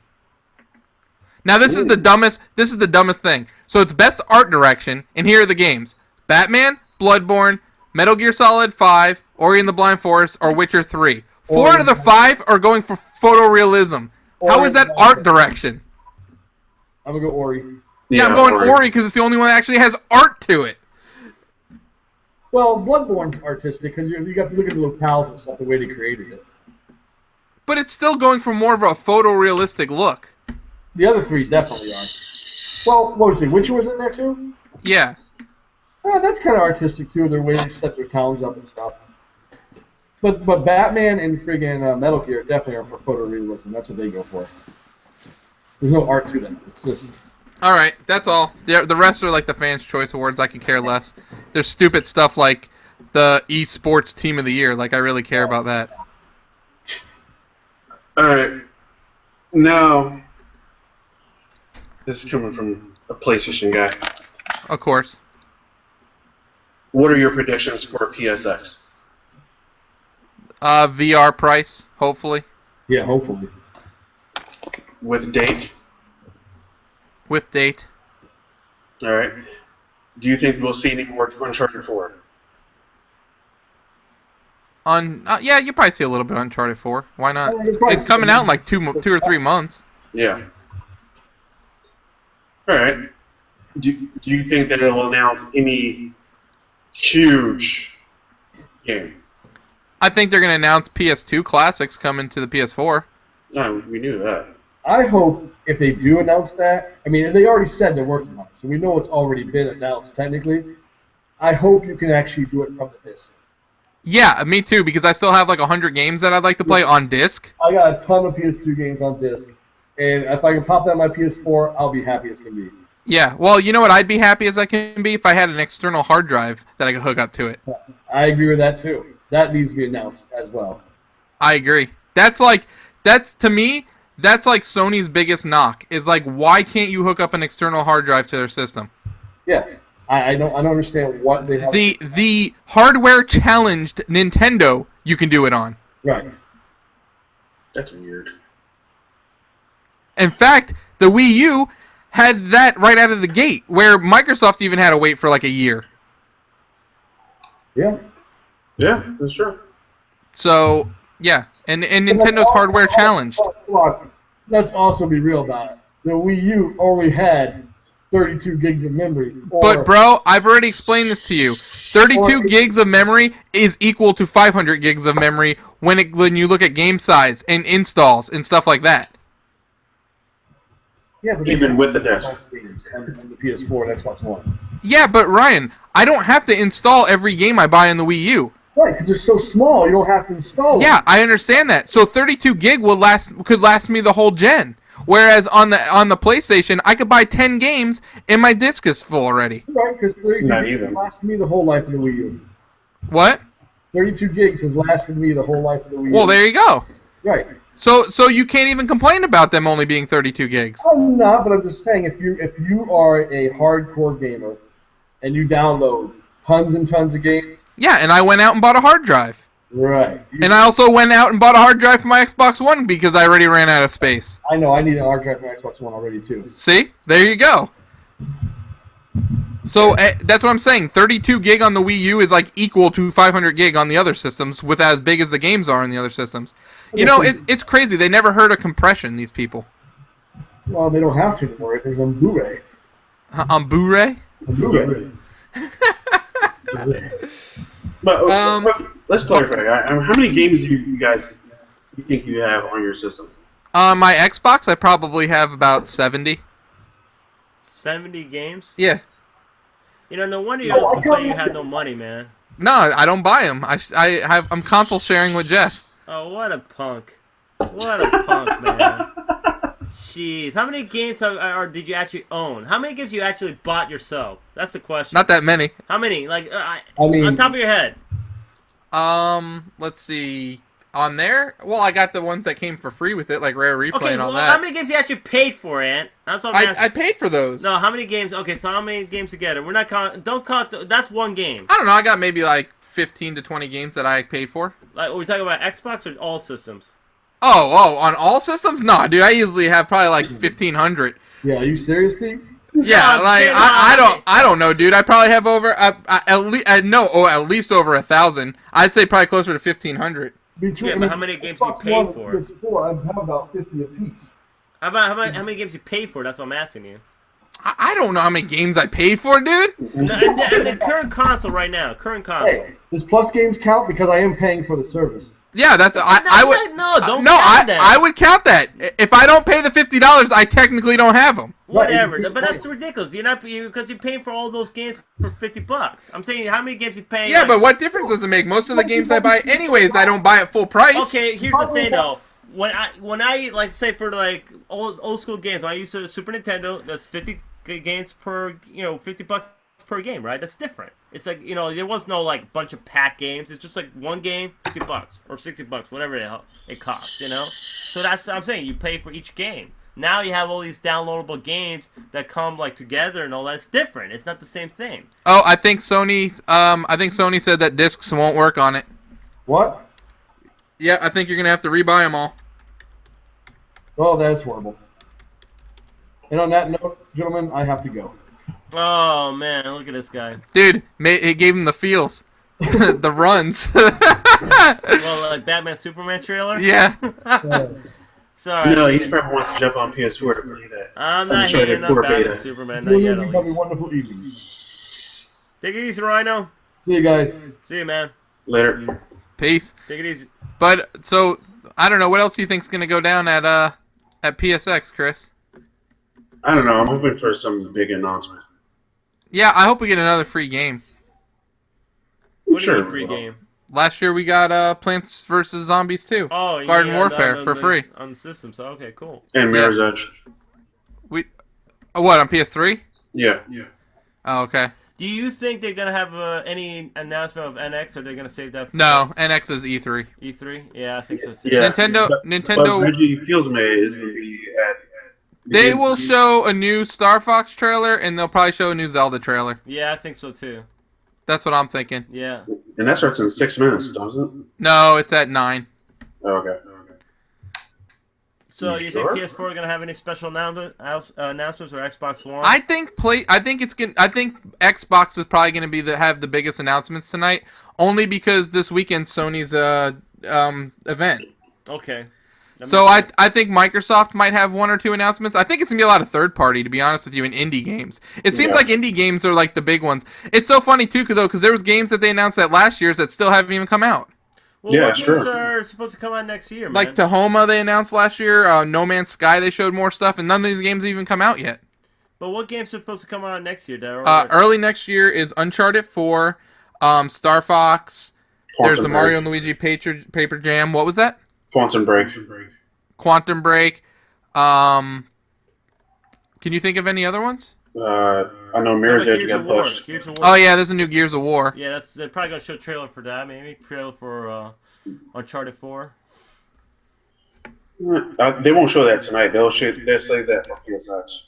Now this is the dumbest thing. So it's best art direction, and here are the games: Batman, Bloodborne, Metal Gear Solid 5, Ori and the Blind Forest, or Witcher 3. 4 out of the 5 are going for photorealism. How is that art direction? I'm gonna go Ori. Yeah, I'm going Ori because it's the only one that actually has art to it. Well, Bloodborne's artistic because you got to look at the locales and stuff, the way they created it. But it's still going for more of a photorealistic look. The other 3 definitely are. Well, what was it? Witcher was in there too? Yeah. That's kind of artistic too, their way they set their towns up and stuff. But Batman and friggin' Metal Gear definitely are for photorealism. That's what they go for. There's no art to them. It's just... All right, that's all. The rest are like the Fans' Choice Awards. I could care less. There's stupid stuff like the esports team of the year. Like I really care about that. All right. Now, this is coming from a PlayStation guy. Of course. What are your predictions for PSX? VR price, hopefully. Yeah, hopefully. With date? With date. All right. Do you think we'll see any more Uncharted 4? Yeah, you probably see a little bit of Uncharted 4. Why not? It's coming out in like 2 or 3 months. Yeah. All right. Do you think that it'll announce any huge game? Oh, I think they're going to announce PS2 classics coming to the PS4. No, we knew that. I hope if they do announce that, I mean, they already said they're working on it, so we know it's already been announced technically. I hope you can actually do it from the disc. Yeah, me too, because I still have like 100 games that I'd like to play on disc. I got a ton of PS2 games on disc, and if I can pop that on my PS4, I'll be happy as can be. Yeah, well, you know what I'd be happy as I can be? If I had an external hard drive that I could hook up to it. I agree with that too. That needs to be announced as well. I agree. To me, that's like Sony's biggest knock, is like, why can't you hook up an external hard drive to their system? Yeah. I don't understand what they have. The hardware challenged Nintendo, you can do it on. Right. That's weird. In fact, the Wii U had that right out of the gate, where Microsoft even had to wait for like a year. Yeah. Yeah, that's true. So, yeah. And Nintendo's hardware challenged. Come on. Let's also be real about it. The Wii U only had 32 gigs of memory. But, bro, I've already explained this to you. 32 gigs of memory is equal to 500 gigs of memory when you look at game size and installs and stuff like that. Yeah, but Even with the disc. And the PS4 and Xbox One. Yeah, but Ryan, I don't have to install every game I buy on the Wii U. Right, because they're so small, you don't have to install them. Yeah, I understand that. So 32 gig could last me the whole gen. Whereas on the PlayStation, I could buy 10 games and my disc is full already. Right, because 32 gigs has lasted me the whole life of the Wii U. What? 32 gigs has lasted me the whole life of the Wii U. Well, there you go. Right. So you can't even complain about them only being 32 gigs. I'm not, but I'm just saying, if you are a hardcore gamer and you download tons and tons of games. Yeah, and I went out and bought a hard drive. Right. And I also went out and bought a hard drive for my Xbox One because I already ran out of space. I know, I need a hard drive for my Xbox One already too. See? There you go. So that's what I'm saying. 32 gig on the Wii U is like equal to 500 gig on the other systems with as big as the games are in the other systems. You know, it's crazy. They never heard of compression, these people. Well, they don't have to anymore if it's on Blu-ray. On Blu-ray? On Blu-ray. But let's clarify. How many games do you guys think you have on your system? On my Xbox, I probably have about 70. 70 games? Yeah. You know, no wonder you don't complain you have no money, man. No, I don't buy them. I'm console sharing with Jeff. Oh, what a punk. What a punk, man. Jeez. How many games did you actually own? How many games you actually bought yourself? That's the question. Not that many. How many? Like, I mean, on top of your head. Let's see. On there? Well, I got the ones that came for free with it, like Rare Replay and all that. How many games you actually paid for, Ant? That's what I'm asking. I paid for those. No, how many games? Okay, so how many games together? We're not don't count. That's one game. I don't know. I got maybe like 15 to 20 games that I paid for. Like, are we talking about Xbox or all systems? Oh, on all systems? Nah, dude. I usually have probably like 1,500. Yeah, are you serious, Pete? Yeah, like I don't know, dude. I probably have over at least over 1,000. I'd say probably closer to 1,500. Yeah, but how many games you paid for? I have about 50 apiece. How many games you paid for? That's what I'm asking you. I don't know how many games I paid for, dude. And the current console right now, current console. Hey, does Plus games count because I am paying for the service? Yeah, I would. I would count that. If I don't pay the $50, I technically don't have them. Whatever, but that's ridiculous. You're not because you're paying for all those games for $50. I'm saying how many games you pay? Yeah, but what difference does it make? Most of the games I buy, anyways, I don't buy at full price. Okay, here's the thing though. When I like say for like old school games, when I used to Super Nintendo, that's 50 games per $50 per game, right? That's different. It's like, there was no like bunch of pack games. It's just like one game, $50 or $60, whatever the hell it costs, So that's I'm saying you pay for each game. Now you have all these downloadable games that come like together and all that. It's different. It's not the same thing. Oh, I think Sony said that discs won't work on it. What? Yeah, I think you're gonna have to rebuy them all. Oh, that's horrible. And on that note, gentlemen, I have to go. Oh man, look at this guy. Dude, it gave him the feels. The runs. Well, like Batman Superman trailer? Yeah. Sorry. No, he probably wants to jump on PS4 to play that. I'm not hating on Batman Superman, not yet at Have a least. wonderful evening. Take it easy, Rhino. See you guys. See you, man. Later. Peace. Take it easy. But so I don't know what else do you think's gonna go down at PSX, Chris. I don't know. I'm hoping for some big announcement. Yeah, I hope we get another free game. What do you mean free game? Last year we got Plants vs. Zombies 2. Oh, Garden Warfare for free. On the system, so okay, cool. And Mirror's Edge. What, on PS3? Yeah. Oh, okay. Do you think they're gonna have any announcement of NX, or are they gonna save that for No, NX is E3. E3? Yeah, I think so too. Yeah. Nintendo. But Reggie Fils-Aimé is going to be at... They will show a new Star Fox trailer, and they'll probably show a new Zelda trailer. Yeah, I think so too. That's what I'm thinking. Yeah. And that starts in 6 minutes, doesn't it? No, it's at 9. Oh, okay. So You you sure? think PS4 gonna have any special announcements or Xbox One? I think Xbox is probably going to have the biggest announcements tonight, only because this weekend Sony's event. Okay. So I think Microsoft might have one or two announcements. I think it's gonna be a lot of third party, to be honest with you, in indie games. It seems like indie games are like the big ones. It's so funny too, because there was games that they announced at last year's that still haven't even come out. Well, what games are supposed to come out next year, man? Like Tahoma, they announced last year. No Man's Sky, they showed more stuff, and none of these games even come out yet. But what games are supposed to come out next year, early next year is Uncharted 4, Star Fox. There's the Mario and Luigi Paper Jam. What was that? Quantum Break. Quantum Break. Can you think of any other ones? I know Mirror's Edge got pushed. Oh yeah, there's a new Gears of War. Yeah, they're probably gonna show a trailer for that. Maybe trailer for Uncharted 4. They won't show that tonight. They'll save that for PSX.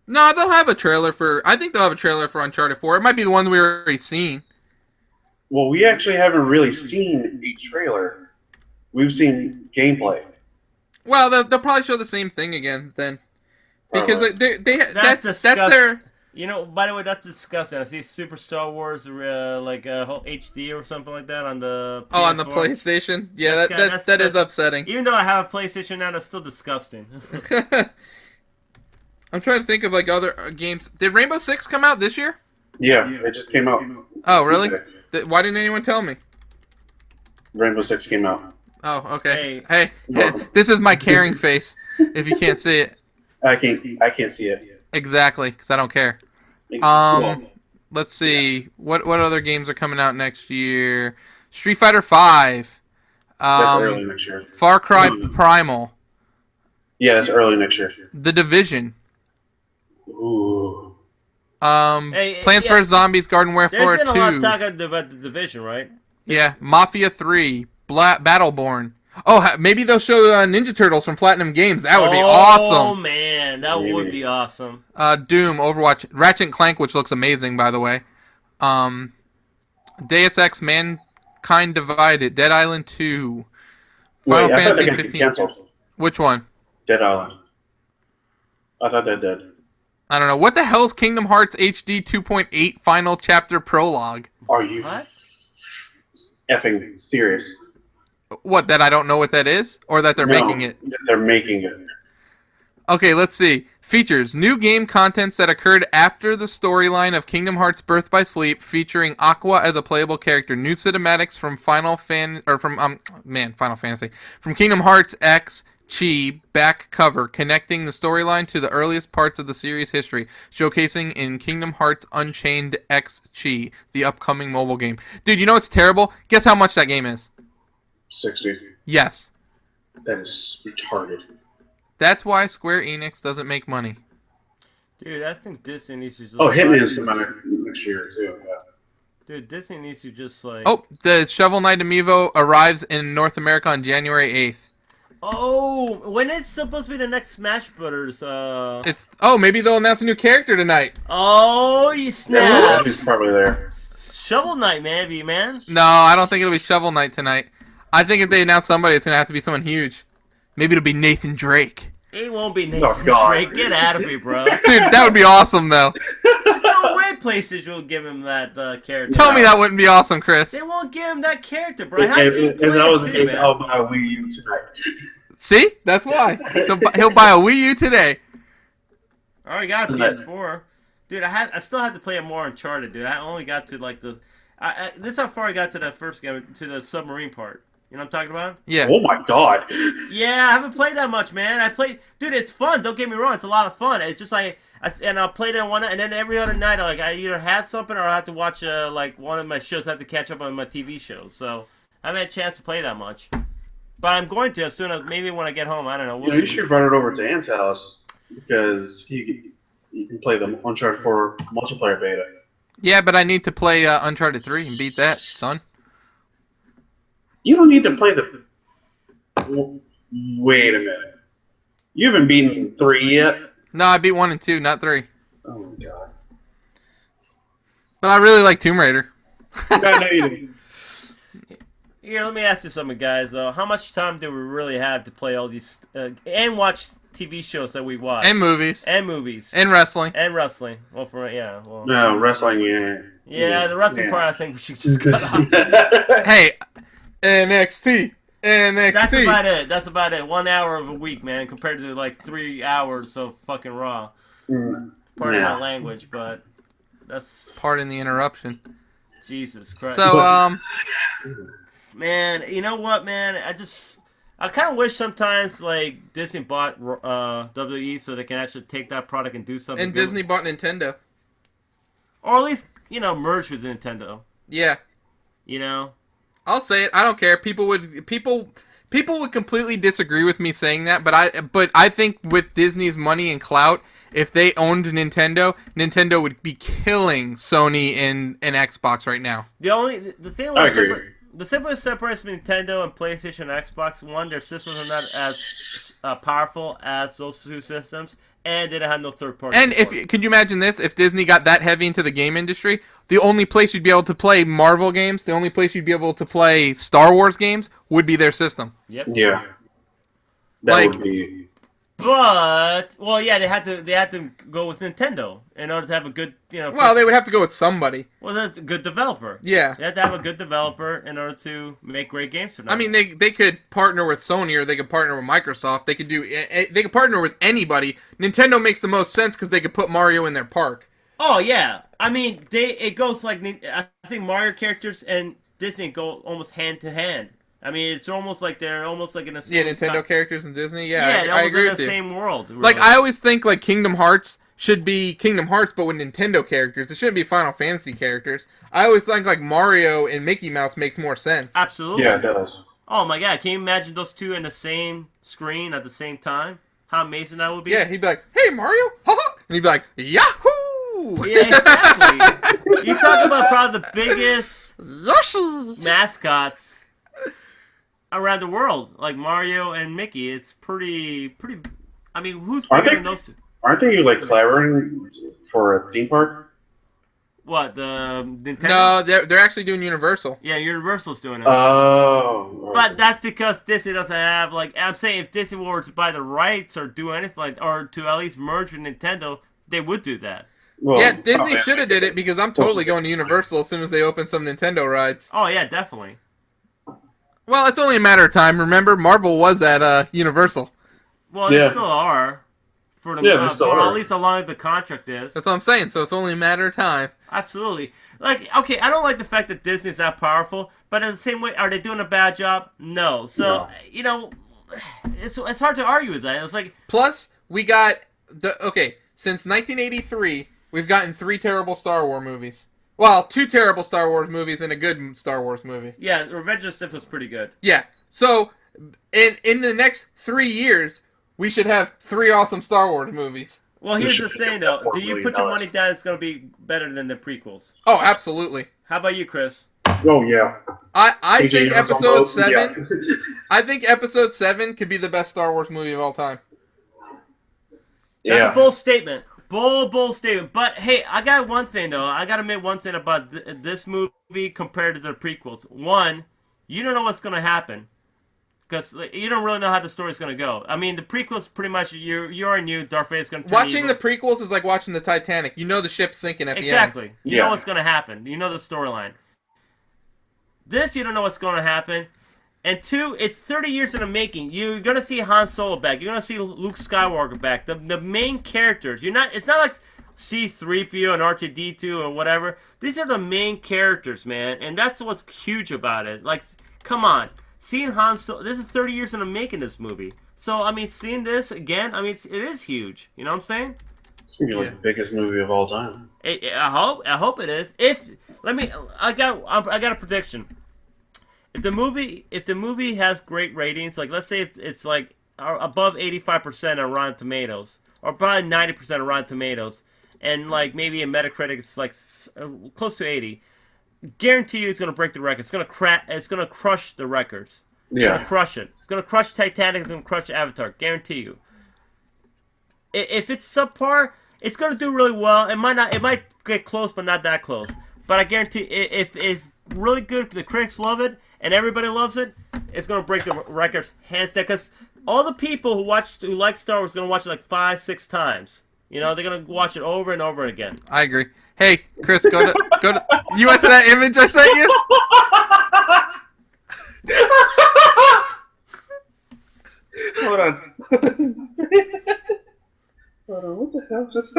No, they'll have a trailer for. I think they'll have a trailer for Uncharted 4. It might be the one we already seen. Well, we actually haven't really seen a trailer. We've seen gameplay. Well, they'll probably show the same thing again then, because that's their. You know, by the way, that's disgusting. I see Super Star Wars like a whole HD or something like that on the PS4. On the PlayStation. Yeah, that is upsetting. Even though I have a PlayStation now, that's still disgusting. I'm trying to think of like other games. Did Rainbow Six come out this year? Yeah, it just came out. Oh, really? Why didn't anyone tell me? Rainbow Six came out. Oh, okay. Hey, this is my caring face. If you can't see it, I can't see it. Exactly, because I don't care. Let's see. What other games are coming out next year? Street Fighter V. That's early next year. Far Cry Primal. Yeah, that's early next year. The Division. Ooh. Plants vs Zombies Garden Warfare 2. There's been a lot of talk about the Division, right? Yeah, Mafia 3. Battleborn. Oh, maybe they'll show Ninja Turtles from Platinum Games. That would be awesome. Oh, man. That would be awesome. Doom, Overwatch, Ratchet & Clank, which looks amazing, by the way. Deus Ex, Mankind Divided, Dead Island 2. Final Fantasy 15. Canceled. Which one? Dead Island. I thought that did. I don't know. What the hell is Kingdom Hearts HD 2.8 Final Chapter Prologue? Are you effing serious? What, that I don't know what that is? Or that they're making it? They're making it. Okay, let's see. Features. New game contents that occurred after the storyline of Kingdom Hearts Birth by Sleep, featuring Aqua as a playable character. New cinematics from Final Fantasy. From Kingdom Hearts X Chi back cover, connecting the storyline to the earliest parts of the series' history, showcasing in Kingdom Hearts Unchained X Chi, the upcoming mobile game. Dude, you know what's terrible? Guess how much that game is? 60. Yes. That is retarded. That's why Square Enix doesn't make money. Dude, I think Disney needs to just... Oh, Hitman's coming out next year, too. Yeah. Dude, Disney needs to just, like... Oh, the Shovel Knight Amiibo arrives in North America on January 8th. Oh, when is supposed to be the next Smash Brothers? Maybe they'll announce a new character tonight. Oh, you snap! He's probably there. Shovel Knight, maybe, man. No, I don't think it'll be Shovel Knight tonight. I think if they announce somebody, it's gonna have to be someone huge. Maybe it'll be Nathan Drake. It won't be Nathan Drake. Get out of here, bro. Dude, that would be awesome, though. There's no way PlayStation will give him that character. Tell me that wouldn't be awesome, Chris. They won't give him that character, bro. If that was the case, I'll buy a Wii U tonight. See? That's why. He'll buy a Wii U today. I already got a PS4. Dude, I still have to play more Uncharted, dude. I only got to, like, this is how far I got to that first game, to the submarine part. You know what I'm talking about? Yeah. Oh my god. Yeah, I haven't played that much, man. Dude, it's fun. Don't get me wrong. It's a lot of fun. It's just like, I'll play that one night, and then every other night, I either have something or I have to watch, like, one of my shows. I have to catch up on my TV shows. So, I haven't had a chance to play that much. But I'm going to as soon as, maybe when I get home. I don't know. You should run it over to Ant's house, because you can play the Uncharted 4 multiplayer beta. Yeah, but I need to play Uncharted 3 and beat that, son. You don't need to play the... Wait a minute. You haven't beaten 3 yet? No, I beat 1 and 2, not 3. Oh my god. But I really like Tomb Raider. No, you didn't. Here, let me ask you something, guys. How much time do we really have to play all these and watch TV shows that we watch And movies. and movies And wrestling. and wrestling? Well, for yeah, well, No, wrestling, yeah. yeah, the wrestling part I think we should just cut off. Hey, NXT. NXT. That's about it. That's about it. 1 hour of a week, man, compared to like 3 hours of fucking Raw. Pardon my language, but that's Pardon the interruption. Jesus Christ. So, Man, you know what, man? I kind of wish sometimes like Disney bought WWE so they can actually take that product and do something. and good Disney bought Nintendo. or at least merge with Nintendo. Yeah. You know. I'll say it. I don't care. People would completely disagree with me saying that, but I think with Disney's money and clout, if they owned Nintendo, Nintendo would be killing Sony and Xbox right now. The thing I was agree. the simplest separates Nintendo and PlayStation and Xbox. One, their systems are not as powerful as those two systems, and they don't have no third party. And could you imagine this? If Disney got that heavy into the game industry, the only place you'd be able to play Marvel games, the only place you'd be able to play Star Wars games would be their system. Yep. Yeah. That Like- would be. But they had to go with Nintendo in order to have a good Well, they would have to go with somebody. well, that's a good developer. Yeah. They have to have a good developer in order to make great games for them. I mean, they could partner with Sony or they could partner with Microsoft. They could partner with anybody. Nintendo makes the most sense because they could put Mario in their park. oh yeah, I mean it goes like I think Mario characters and Disney go almost hand to hand. I mean, it's almost like they're almost like in a same Nintendo characters and Disney. Yeah, they're I almost agree in with the you. same world. Really. Like I always think, like Kingdom Hearts should be Kingdom Hearts, but with Nintendo characters. It shouldn't be Final Fantasy characters. I always think like Mario and Mickey Mouse makes more sense. Absolutely. Yeah, it does. Oh my god, can you imagine those two in the same screen at the same time? How amazing that would be. Yeah, he'd be like, "Hey Mario," haha, and he'd be like, "Yahoo!" Yeah, exactly. You talk about probably the biggest Yoshi. mascots around the world, like Mario and Mickey. It's pretty. I mean, who's I bigger think- than those two? Aren't they like collaborating for a theme park? What, the Nintendo? No, they're actually doing Universal. Yeah, Universal's doing it. Oh. But that's because Disney doesn't have, like, I'm saying if Disney were to buy the rights or do anything like, or to at least merge with Nintendo, they would do that. Well, Yeah, Disney oh, should have did it because I'm totally going to Universal as soon as they open some Nintendo rides. Oh yeah, definitely. Well, it's only a matter of time. Remember, Marvel was at Universal. Well, Yeah. they still are. For the Yeah, they still for are. at least as long as the contract is. That's what I'm saying. So it's only a matter of time. Absolutely. Like, okay, I don't like the fact that Disney's that powerful, but in the same way, are they doing a bad job? No. So, it's hard to argue with that. It's like, Plus, we got since 1983, we've gotten 3 terrible Star Wars movies. Well, 2 terrible Star Wars movies and a good Star Wars movie. yeah, Revenge of the Sith was pretty good. Yeah. So, in the next 3 years, we should have 3 awesome Star Wars movies. Well, here's the thing, though. Do you put your $4 money down it's going to be better than the prequels? Oh, absolutely. How about you, Chris? Oh yeah. I AJ think knows on Episode both. 7. Yeah. I think Episode 7 could be the best Star Wars movie of all time. That's Yeah. a bold statement. Bold statement. But, hey, I got one thing, though. I got to admit one thing about this movie compared to the prequels. One, you don't know what's going to happen. Because you don't really know how the story's going to go. I mean, the prequels pretty much, you already knew Darth Vader's going to turn Watching evil. the prequels is like watching the Titanic. You know the ship's sinking at the end. Exactly. You Yeah. know what's going to happen. You know the storyline. This, you don't know what's going to happen. And 2, it's 30 years in the making. You're going to see Han Solo back. You're going to see Luke Skywalker back. The main characters. It's not like C-3PO and R2-D2 or whatever. These are the main characters, man. And that's what's huge about it. Like, come on. Seeing Han Solo, this is 30 years in the making, this movie. So, I mean, seeing this again, I mean, it is huge. You know what I'm saying? It's gonna be like Yeah. the biggest movie of all time. I hope it is. I got a prediction. If the movie has great ratings, like let's say if it's like above 85% on Rotten Tomatoes, or probably 90% on Rotten Tomatoes, and like maybe in Metacritic it's like close to 80, guarantee you it's gonna break the record. It's gonna crush the records. It's Yeah. gonna crush it. It's gonna crush Titanic. It's gonna crush Avatar. Guarantee you. If it's subpar, it's gonna do really well. It might get close, but not that close. But I guarantee if it's really good, the critics love it, and everybody loves it, it's gonna break the records hands down. Because all the people who like Star Wars are gonna watch it like 5-6 times. You know, they're gonna watch it over and over again. I agree. Hey, Chris, go to. You went to that image I sent you? Hold on. Hold on, what the hell just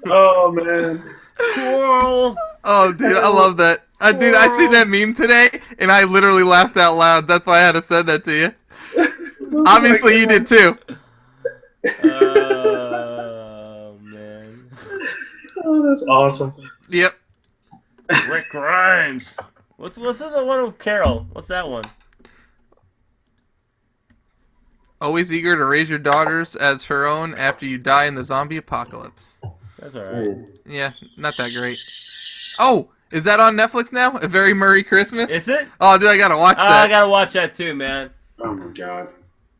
Oh, man. Cool. Oh, dude, I love that. Dude, I seen that meme today, and I literally laughed out loud. That's why I had to send that to you. Obviously, you did too. Oh, man. Oh, that's awesome. Yep. Rick Grimes. What's the one with Carol? What's that one? Always eager to raise your daughters as her own after you die in the zombie apocalypse. That's alright. Yeah, not that great. Oh, is that on Netflix now? A Very Murray Christmas? Is it? Oh, dude, I gotta watch that. I gotta watch that too, man. Oh, my God.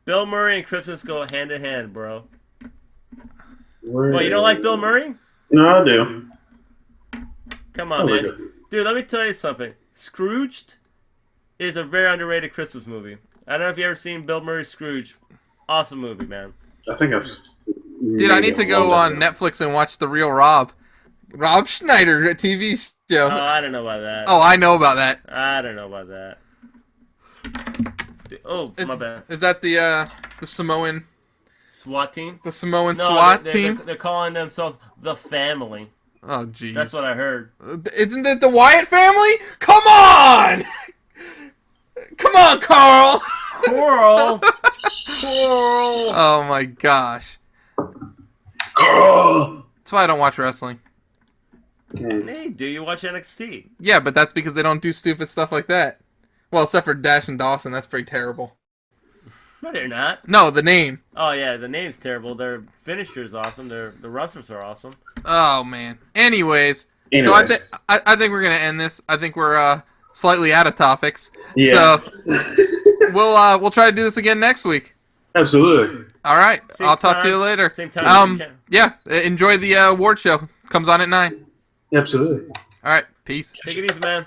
Bill Murray and Christmas go hand in hand, bro. Where Well, you don't like Bill Murray? No, I do. Come on, man. Dude, let me tell you something. Scrooged is a very underrated Christmas movie. I don't know if you ever seen Bill Murray's Scrooge. Awesome movie, man. I think I've... Dude, I need to go on Netflix and watch The Real Rob. Rob Schneider, a TV show. Oh, I don't know about that. Oh, I know about that. I don't know about that. Oh, my bad. Is that the Samoan... SWAT team? The Samoan No, SWAT team? They're calling themselves The Family. Oh, jeez. That's what I heard. Isn't it the Wyatt family? Come on! Come on, Carl! Coral! Coral! Oh, my gosh. Carl! That's why I don't watch wrestling. Hey, do you watch NXT? Yeah, but that's because they don't do stupid stuff like that. Well, except for Dash and Dawson, that's pretty terrible. No, they're not. No, the name. Oh, yeah, the name's terrible. Their finisher's awesome. The wrestlers are awesome. Oh, man. Anyways. So I think we're going to end this. I think we're slightly out of topics. Yeah. So we'll try to do this again next week. Absolutely. All right. Same I'll talk to time, you later. Same time. Yeah. Enjoy the award show. Comes on at 9. Absolutely. All right. Peace. Take it easy, man.